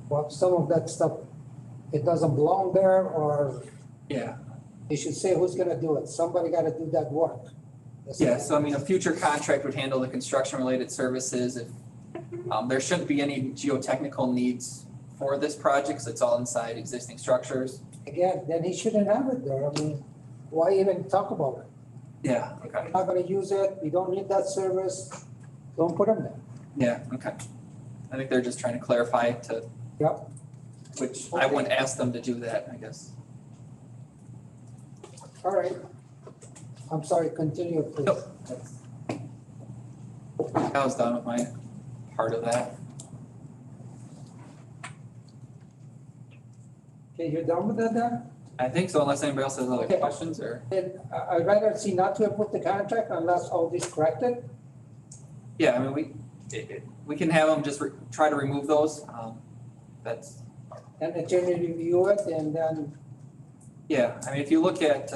Well, some of that stuff, it doesn't belong there, or Yeah, they should say who's gonna do it. Somebody gotta do that work. That's yeah, it. so I mean, a future contract would handle the construction-related services. If there shouldn't be any geotechnical needs for this project, because it's all inside existing structures. Again, then he shouldn't have it there. I mean, why even talk about it? Yeah, okay, We're not gonna use it, we don't need that service, don't put them there. yeah, okay. I think they're just trying to clarify to. Yep. Which I wouldn't ask them to do that, I guess. All right. I'm sorry, continue, please. Nope. I was done with my part of that. Okay, you're done with that then? I think so, unless anybody else has other Okay. questions or. Then I'd rather see not to approve the contract unless all this corrected. Yeah, I mean, we can have them just try to remove those. That's, And the attorney review it and then, yeah, I mean, if you look at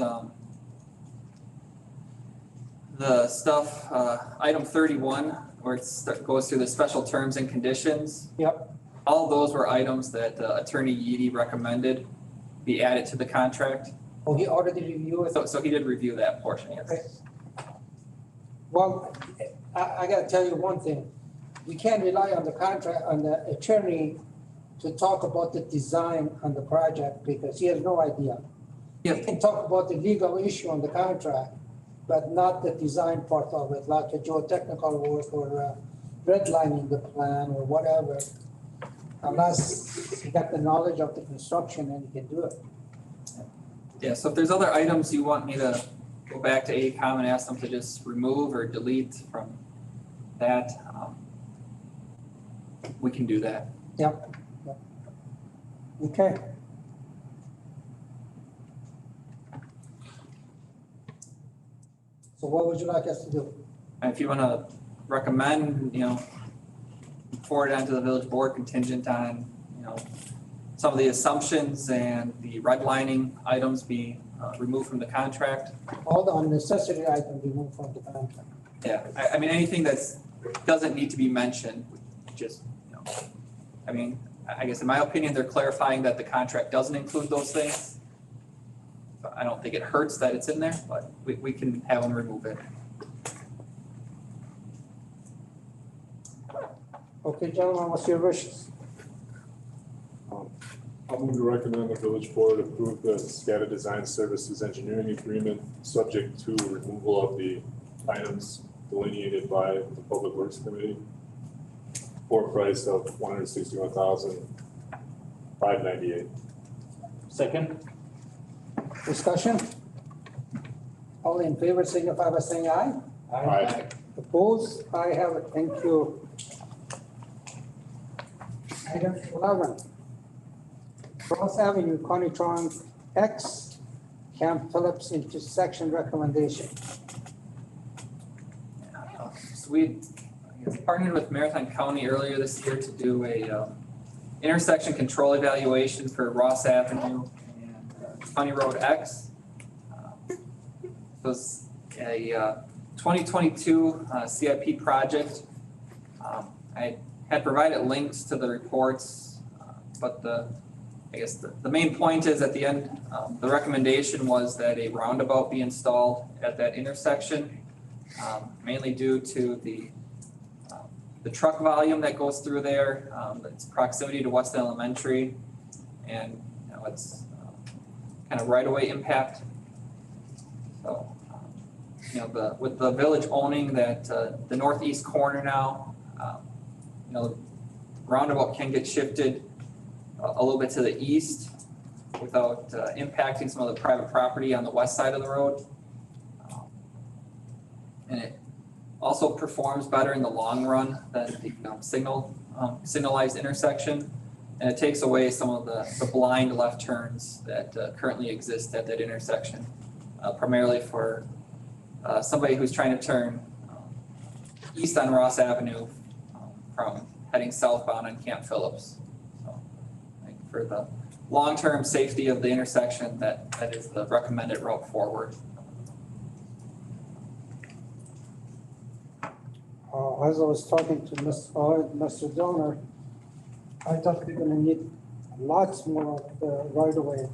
the stuff, item 31, where it goes through the special terms and conditions. Yep. All those were items that Attorney Yeedy recommended be added to the contract. oh, he already reviewed it. So he did review that portion, yes. Okay. Well, I gotta tell you one thing. We can't rely on the contract, on the attorney to talk about the design on the project because he has no idea. Yep. He can talk about the legal issue on the contract, but not the design part of it, like the geotechnical work or redlining the plan or whatever. Unless he got the knowledge of the construction and he can do it. Yeah, so if there's other items you want me to go back to AECom and ask them to just remove or delete from that, we can do that. Yep. Okay. So what would you like us to do? And if you wanna recommend, forward it onto the village board contingent on, some of the assumptions and the redlining items be removed from the contract. All the unnecessary items removed from the contract. Yeah, I mean, anything that's, doesn't need to be mentioned, just, you know, I mean, I guess in my opinion, they're clarifying that the contract doesn't include those things. But I don't think it hurts that it's in there, but we can have them remove it. Okay, gentlemen, what's your wishes? I'll move to recommend the village board approve the SCADA Design Services Engineering Agreement, subject to removal of the items delineated by the Public Works Committee for a price of $161,598. Second? Discussion? All in favor signify by saying aye. Aye. Opposed? I have it. Thank you. Item 11. Cross Avenue, Conitron X, Camp Phillips intersection recommendation. So we partnered with Marathon County earlier this year to do a intersection control evaluation for Ross Avenue and County Road X. It was a 2022 CIP project. I had provided links to the reports, but I guess the main point is at the end, the recommendation was that a roundabout be installed at that intersection, mainly due to the truck volume that goes through there, its proximity to Weston Elementary, and you know, it's kind of right-of-way impact. So, you know, with the village owning that the northeast corner now, you know, the roundabout can get shifted a little bit to the east without impacting some of the private property on the west side of the road. And it also performs better in the long run than the signalized intersection. And it takes away some of the blind left turns that currently exist at that intersection, primarily for somebody who's trying to turn east on Ross Avenue from heading southbound on Camp Phillips. For the long-term safety of the intersection, that is the recommended route forward. As I was talking to Mr. Donor, I thought we're gonna need lots more of the right of way.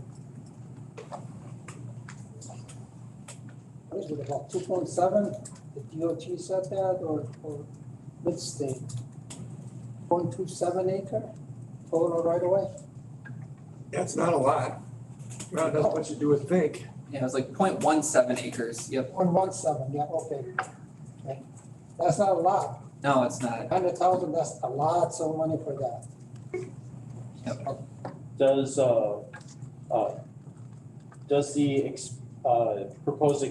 What is it, about 2.7? The DOT said that, or mid-state? 0.27 acre total right of way? That's not a lot. Not as much as you would think. Yeah, it was like 0.17 acres. Yep. 117, yeah, okay. Okay. That's not a lot. No, it's not. 100,000, that's a lot of money for that. Yep. Does the proposed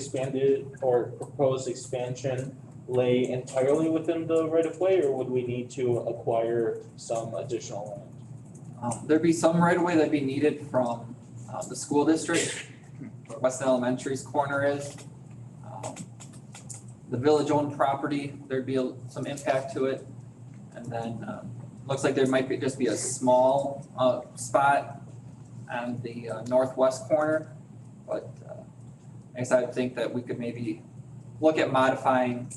proposed expansion lay entirely within the right of way, or would we need to acquire some additional land? There'd be some right of way that'd be needed from the school district, where Weston Elementary's corner is. The village-owned property, there'd be some impact to it. And then looks like there might just be a small spot on the northwest corner. But I guess I would think that we could maybe look at modifying,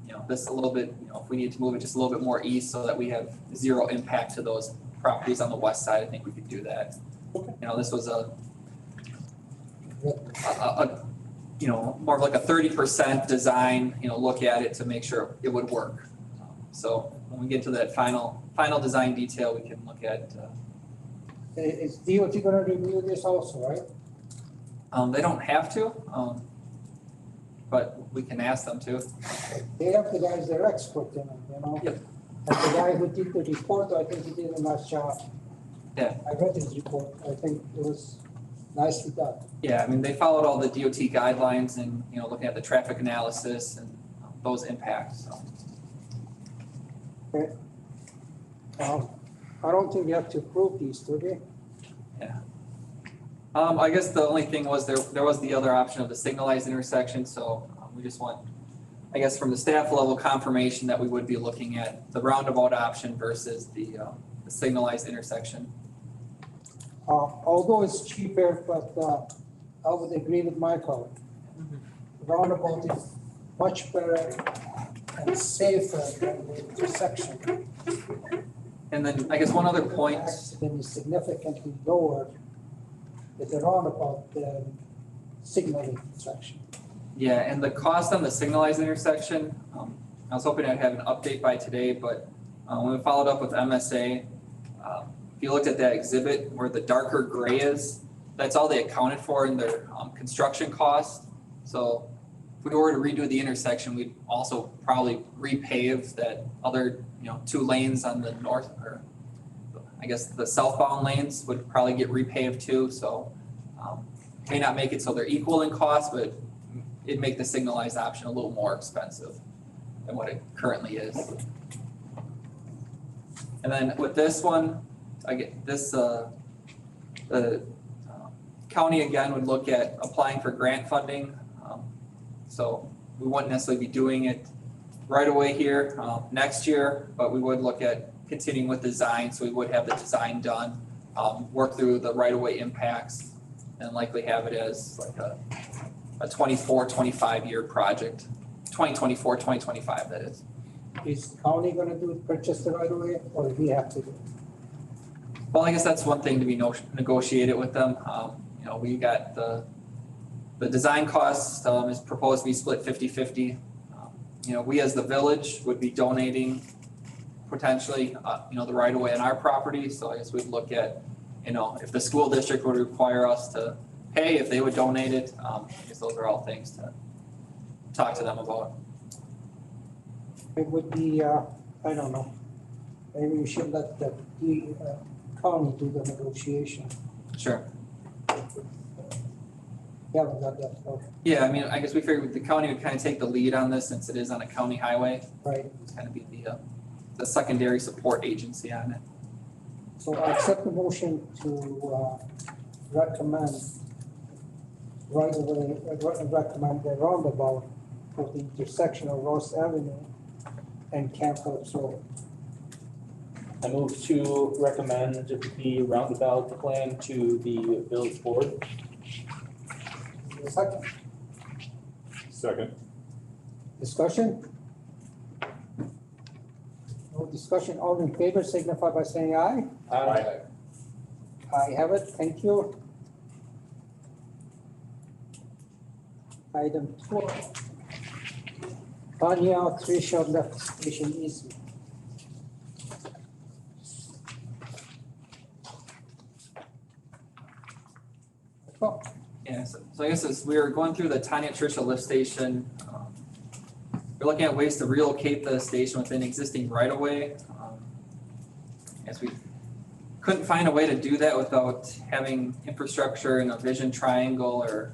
you know, this a little bit, you know, if we need to move it just a little bit more east so that we have zero impact to those properties on the west side. I think we could do that. Okay. You know, this was a you know, more of like a 30% design, you know, look at it to make sure it would work. So when we get to that final design detail, we can look at. Is DOT gonna review this also, right? They don't have to, but we can ask them to. They have the guys, they're expert in it, you know? Yep. And the guy who did the report, I think he did a nice job. Yeah. I read his report, I think it was nicely done. Yeah, I mean, they followed all the DOT guidelines and, you know, looking at the traffic analysis and those impacts, so. Okay. I don't think we have to approve these, do we? I guess the only thing was there was the other option of the signalized intersection, so we just want, I guess from the staff level, confirmation that we would be looking at the roundabout option versus the signalized intersection. Although it's cheaper, but I would agree with Michael. Roundabout is much better and safer than the intersection. And then I guess one other point, Accident is significantly lower with the roundabout than signaling intersection. yeah, and the cost on the signalized intersection, I was hoping I'd have an update by today, but when we followed up with MSA, if you looked at that exhibit where the darker gray is, that's all they accounted for in their construction cost. So if we were to redo the intersection, we'd also probably repave that other, 2 lanes on the north, or I guess the southbound lanes would probably get repaved too, so may not make it so they're equal in cost, but it'd make the signalized option a little more expensive than what it currently is. And then with this one, I get this, the county again would look at applying for grant funding. So we wouldn't necessarily be doing it right away here next year, but we would look at continuing with design. So we would have the design done, work through the right-of-way impacts, and likely have it as like a 24, 25-year project, 2024, 2025 that is. Is the county gonna purchase the right of way, or do we have to do it? Well, I guess that's one thing to be negotiated with them. We got the design cost is proposed to be split 50-50. We as the village would be donating potentially, the right of way in our property. So I guess we'd look at, if the school district would require us to pay, if they would donate it. I guess those are all things to talk to them about. It would be, I don't know, maybe we should let the county do the negotiation. Sure. We haven't got that far, Yeah, I guess we figured the county would kind of take the lead on this since it is on a county highway. right? It's kind of be the secondary support agency on it. So I accept the motion to recommend right away, recommend the roundabout for the intersection of Ross Avenue and Camp Phillips Road. I move to recommend the roundabout plan to the village board. Second, Second. discussion? No discussion, all in favor signify by saying aye. Aye. I have it, thank you. Item 12. Tanya Tricia left station easement. Oh, Yeah, so I guess as we were going through the Tanya Tricia lift station, we're looking at ways to relocate the station within existing right of way. As we couldn't find a way to do that without having infrastructure in a vision triangle or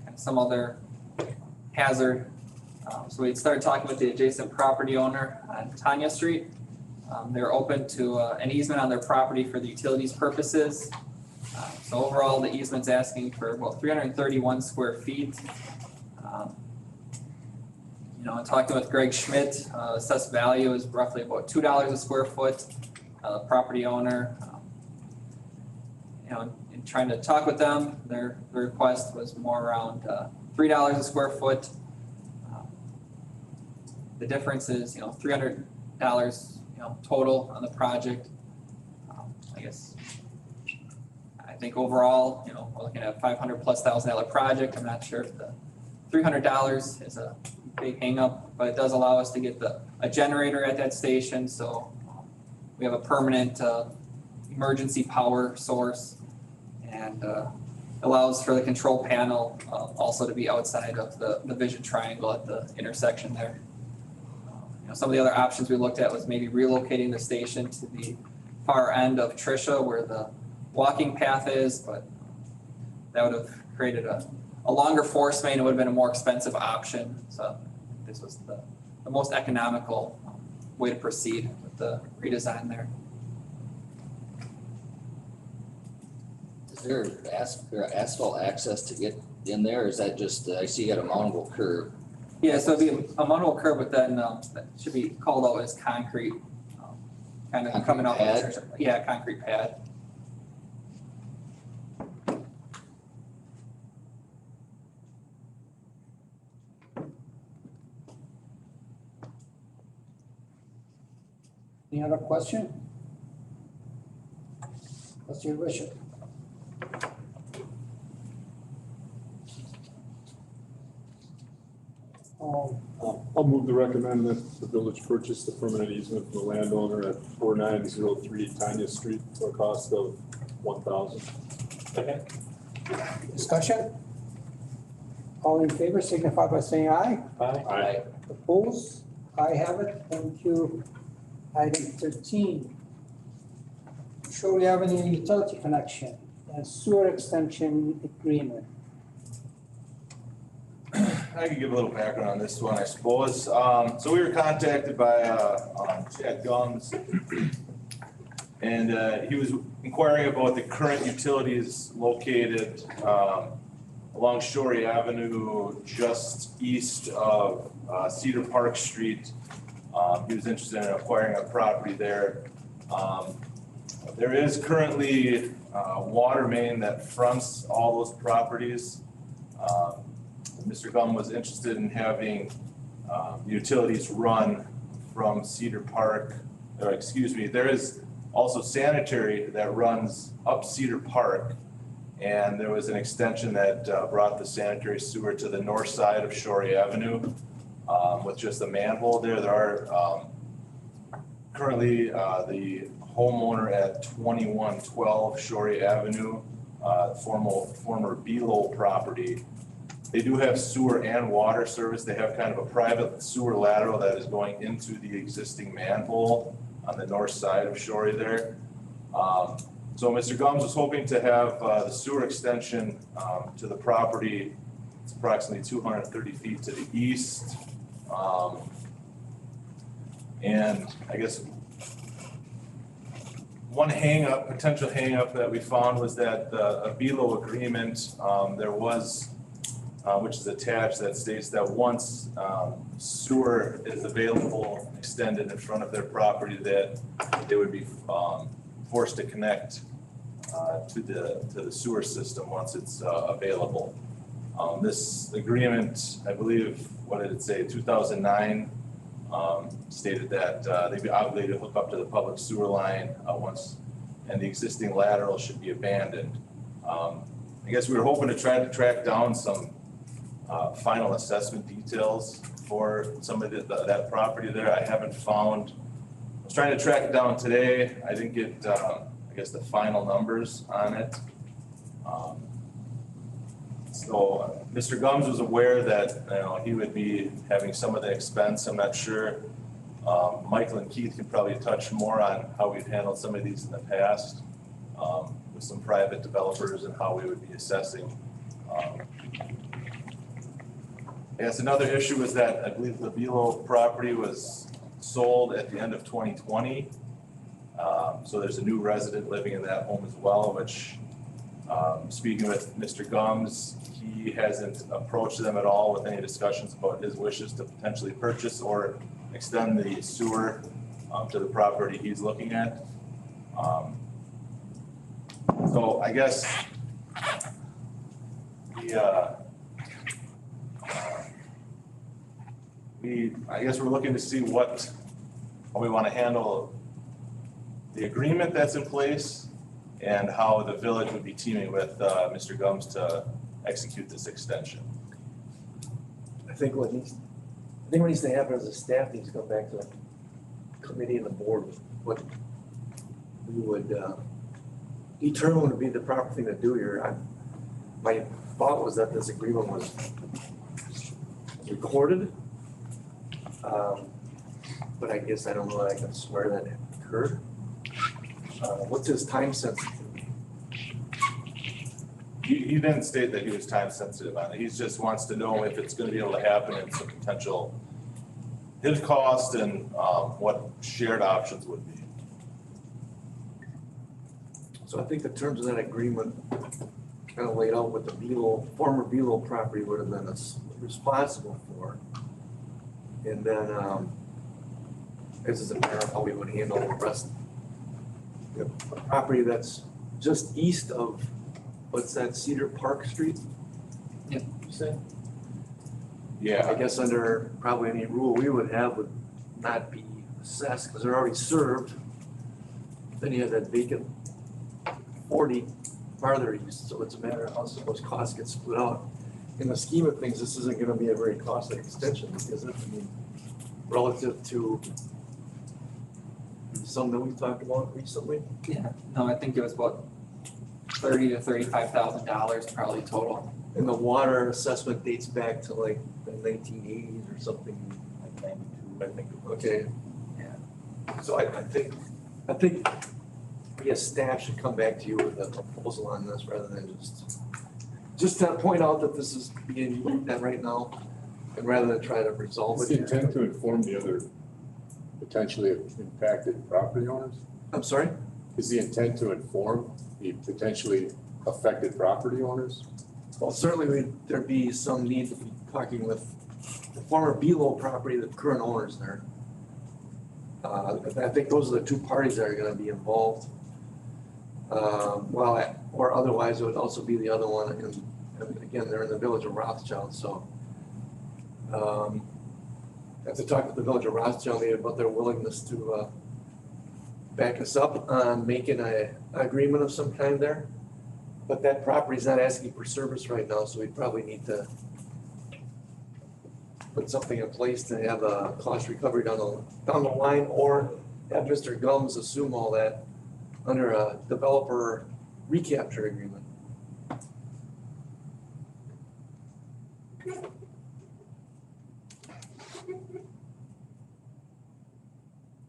kind of some other hazard. So we started talking with the adjacent property owner on Tanya Street. They're open to an easement on their property for the utilities purposes. So overall, the easement's asking for about 331 square feet. And talking with Greg Schmidt, assessed value is roughly about $2 a square foot. The property owner, in trying to talk with them, their request was more around $3 a square foot. The difference is, $300, total on the project. I think overall, we're looking at a $500,000+ project. I'm not sure if the $300 is a big hangup, but it does allow us to get a generator at that station. So we have a permanent emergency power source, and allows for the control panel also to be outside of the vision triangle at the intersection there. Some of the other options we looked at was maybe relocating the station to the far end of Tricia where the walking path is, but that would have created a longer force main. It would have been a more expensive option. So this was the most economical way to proceed with the redesign there. Is there asphalt access to get in there, or is that just, I see you got a mountable curb? Yeah, so it'd be a mountable curb, but then that should be called out as concrete, kind of coming off. Concrete pad? Yeah, concrete pad. Any other question? What's your wish? I'll move to recommend that the village purchase the permanent easement from the landowner at 4903 Tanya Street for a cost of $1,000. Okay. Discussion? All in favor signify by saying aye. Aye. Opposed? I have it. Thank you. Item 13. Shorey Avenue utility connection and sewer extension agreement. I can give a little background on this one, I suppose. So we were contacted by Chad Gums. And he was inquiring about the current utilities located along Shorey Avenue, just east of Cedar Park Street. He was interested in acquiring a property there. There is currently a water main that fronts all those properties. Mr. Gum was interested in having utilities run from Cedar Park, or excuse me, there is also sanitary that runs up Cedar Park. And there was an extension that brought the sanitary sewer to the north side of Shorey Avenue with just a manhole there. There are currently the homeowner at 2112 Shorey Avenue, former Below property. They do have sewer and water service. They have kind of a private sewer lateral that is going into the existing manhole on the north side of Shorey there. So Mr. Gums was hoping to have the sewer extension to the property. It's approximately 230 feet to the east. And I guess one potential hang-up that we found was that a Below agreement, there was which is attached, that states that once sewer is available, extended in front of their property, that they would be forced to connect to the sewer system once it's available. This agreement, I believe, what did it say, 2009, stated that they'd be obligated to hook up to the public sewer line once, and the existing lateral should be abandoned. I guess we were hoping to try to track down some final assessment details for some of that property there. I haven't found, I was trying to track it down today. I didn't get, I guess, the final numbers on it. So Mr. Gums was aware that, he would be having some of the expense. I'm not sure. Michael and Keith can probably touch more on how we've handled some of these in the past with some private developers and how we would be assessing. Yes, another issue was that I believe the Below property was sold at the end of 2020. So there's a new resident living in that home as well, which, speaking with Mr. Gums, he hasn't approached them at all with any discussions about his wishes to potentially purchase or extend the sewer to the property he's looking at. So I guess we're looking to see how we want to handle the agreement that's in place and how the village would be teaming with Mr. Gums to execute this extension. I think what needs to happen is the staff needs to come back to the committee and the board with what we would determine would be the proper thing to do here. My thought was that this agreement was recorded. But I guess I don't know that I can swear that it occurred. What's his time sensitivity? He didn't state that he was time sensitive on it. He just wants to know if it's going to be able to happen and some potential his cost and what shared options would be. So I think the terms of that agreement kind of laid out what the former Below property would have been responsible for. And then, this is a matter of how we would handle the rest. The property that's just east of, what's that, Cedar Park Street? Yep. You said? Yeah. I guess under probably any rule we would have would not be assessed because they're already served. Then you have that vacant 40 farther east, so it's a matter of how those costs get split out. In the scheme of things, this isn't gonna be a very costly extension, is it? I mean, relative to some that we've talked about recently. Yeah, no, I think it was about $30,000 to $35,000 probably total. And the water assessment dates back to like the 1980s or something. Like 92, I think. Okay. Yeah. So I think, we as staff should come back to you with a proposal on this rather than just to point out that this is being looked at right now and rather than try to resolve Is it. the intent to inform the other potentially impacted property owners? I'm sorry? Is the intent to inform the potentially affected property owners? Well, certainly there'd be some need to be talking with the former Belo property, the current owners there. I think those are the two parties that are gonna be involved. Or otherwise it would also be the other one, and again, they're in the village of Rothschild, so. Have to talk with the village of Rothschild maybe about their willingness to, back us up on making a agreement of some kind there. But that property's not asking for service right now, so we probably need to put something in place to have a cost recovery down the line, or have Mr. Gums assume all that under a developer recapture agreement.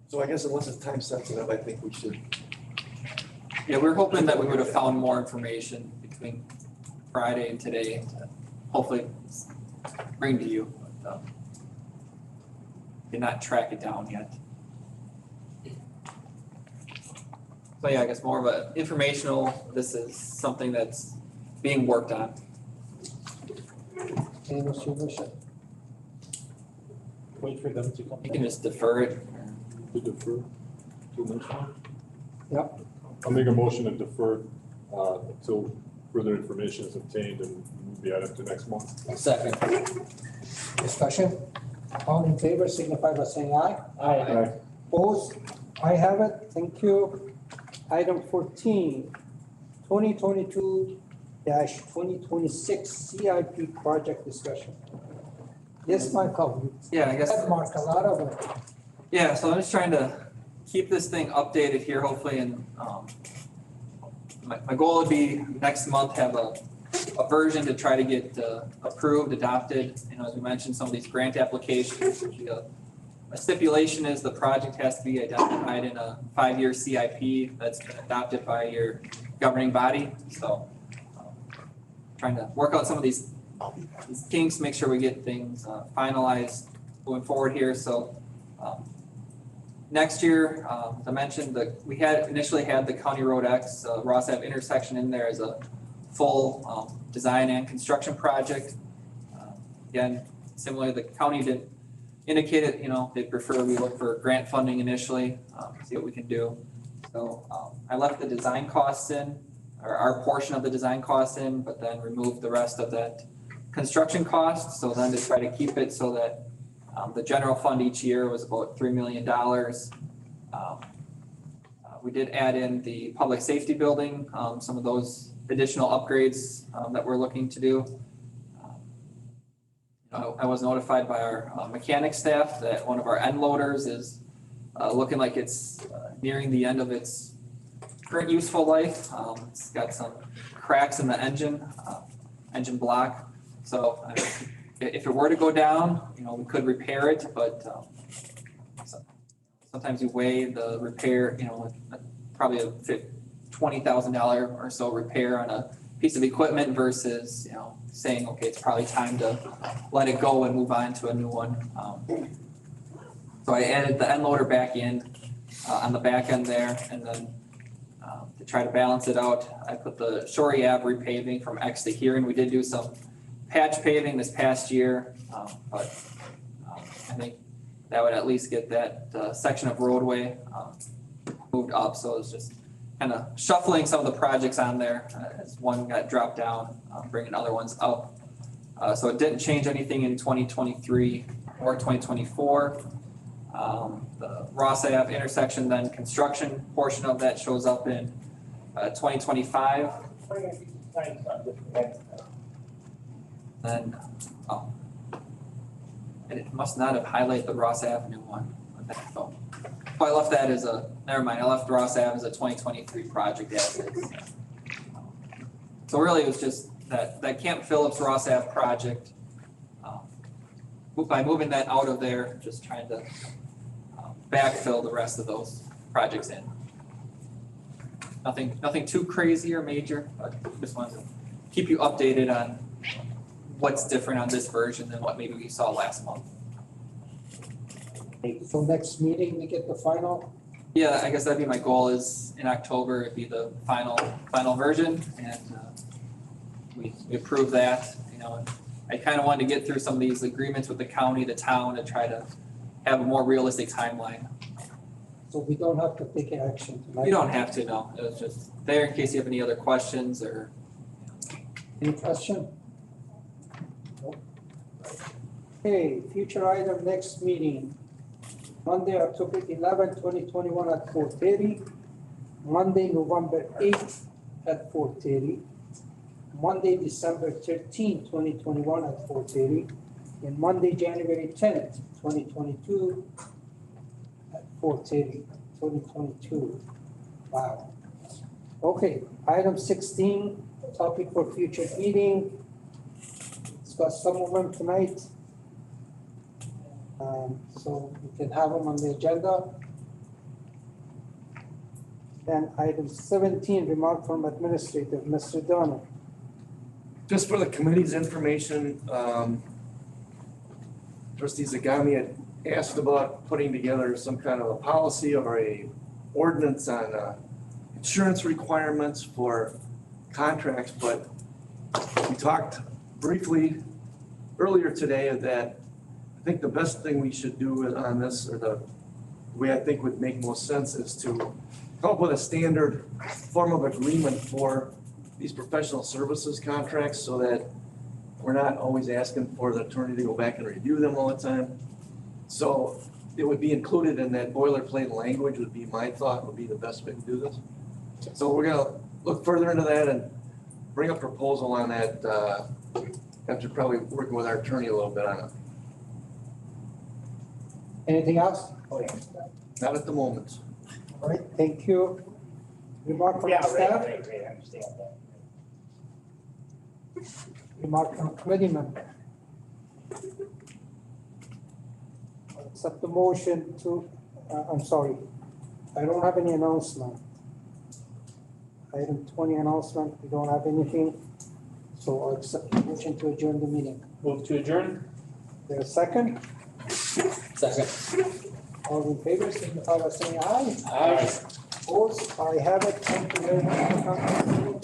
So I guess unless it's time sensitive, I think we should. Yeah, we're hoping that we would have found more information between Friday and today to hopefully bring to you. But, did not track it down yet. So yeah, I guess more of a informational, this is something that's being worked on. Okay, Mr. Bishop. Wait for them to come. You can just defer it. To defer? To which one? Yep. I'll make a motion to defer until further information is obtained and move the item to next month. Second. Discussion? All in favor signify by saying aye. Aye. Opposed? I have it. Thank you. Item 14, 2022-2026 CIP project discussion. Yes, Michael. Yeah, I guess. That mark a lot of it. Yeah, so I'm just trying to keep this thing updated here, hopefully, and my goal would be next month have a version to try to get approved, adopted. You know, as we mentioned, some of these grant applications, a stipulation is the project has to be identified in a 5-year CIP that's been adopted by your governing body. So trying to work out some of these kinks, make sure we get things finalized moving forward here. So next year, as I mentioned, we had initially had the County Road X Ross Ave intersection in there as a full design and construction project. Again, similarly, the county did indicate it, you know, they prefer we look for grant funding initially, see what we can do. So I left the design costs in, or our portion of the design costs in, but then removed the rest of that construction cost. So then to try to keep it so that the general fund each year was about $3 million. We did add in the public safety building, some of those additional upgrades that we're looking to do. I was notified by our mechanic staff that one of our end loaders is looking like it's nearing the end of its current useful life. It's got some cracks in the engine block. So if it were to go down, you know, we could repair it, but sometimes you weigh the repair, you know, probably a $20,000 or so repair on a piece of equipment versus, you know, saying, okay, it's probably time to let it go and move on to a new one. So I added the end loader back in on the back end there, and then to try to balance it out, I put the Shorey Ave repaving from X to here, and we did do some patch paving this past year, but I think that would at least get that section of roadway moved up. So it's just kind of shuffling some of the projects on there as one got dropped down, bringing other ones up. So it didn't change anything in 2023 or 2024. The Ross Ave intersection, then construction portion of that shows up in 2025. Then, oh. And it must not have highlighted the Ross Avenue one. Oh, I left that as a, never mind, I left Ross Ave as a 2023 project as is. So really, it was just that Camp Phillips Ross Ave project. By moving that out of there, just trying to backfill the rest of those projects in. Nothing too crazy or major, but just wanted to keep you updated on what's different on this version than what maybe we saw last month. So next meeting, we get the final. Yeah, I guess that'd be my goal is in October, it'd be the final version and we approve that, you know. I kind of wanted to get through some of these agreements with the county, the town, to try to have a more realistic timeline. So we don't have to take action tonight. You don't have to, no. It was just there in case you have any other questions or. Any question? Nope. Okay, future item, next meeting. Monday, October 11, 2021 at 4:30. Monday, November 8th at 4:30. Monday, December 13, 2021 at 4:30. And Monday, January 10th, 2022 at 4:30, 2022. Wow. Okay, item 16, topic for future meeting. Discuss some of them tonight. So we can have them on the agenda. Then item 17, remark from administrator, Mr. Donner. Just for the committee's information, trustee Zagami had asked about putting together some kind of a policy or a ordinance on insurance requirements for contracts, but we talked briefly earlier today that I think the best thing we should do on this, or the way I think would make most sense, is to come up with a standard form of agreement for these professional services contracts so that we're not always asking for the attorney to go back and review them all the time. So it would be included in that boilerplate language would be my thought would be the best way to do this. So we're gonna look further into that and bring a proposal on that after probably working with our attorney a little bit on it. Anything else? Not at the moment. All right, thank you. Remark from staff? Great, I understand that. Remark from committee member? Accept the motion to, I'm sorry, I don't have any announcement. Item 20 announcement, we don't have anything. So I'll accept the motion to adjourn the meeting. Move to adjourn? There a second? Second. All in favor, signify by saying aye. Aye. Opposed? I have it. Thank you very much for coming.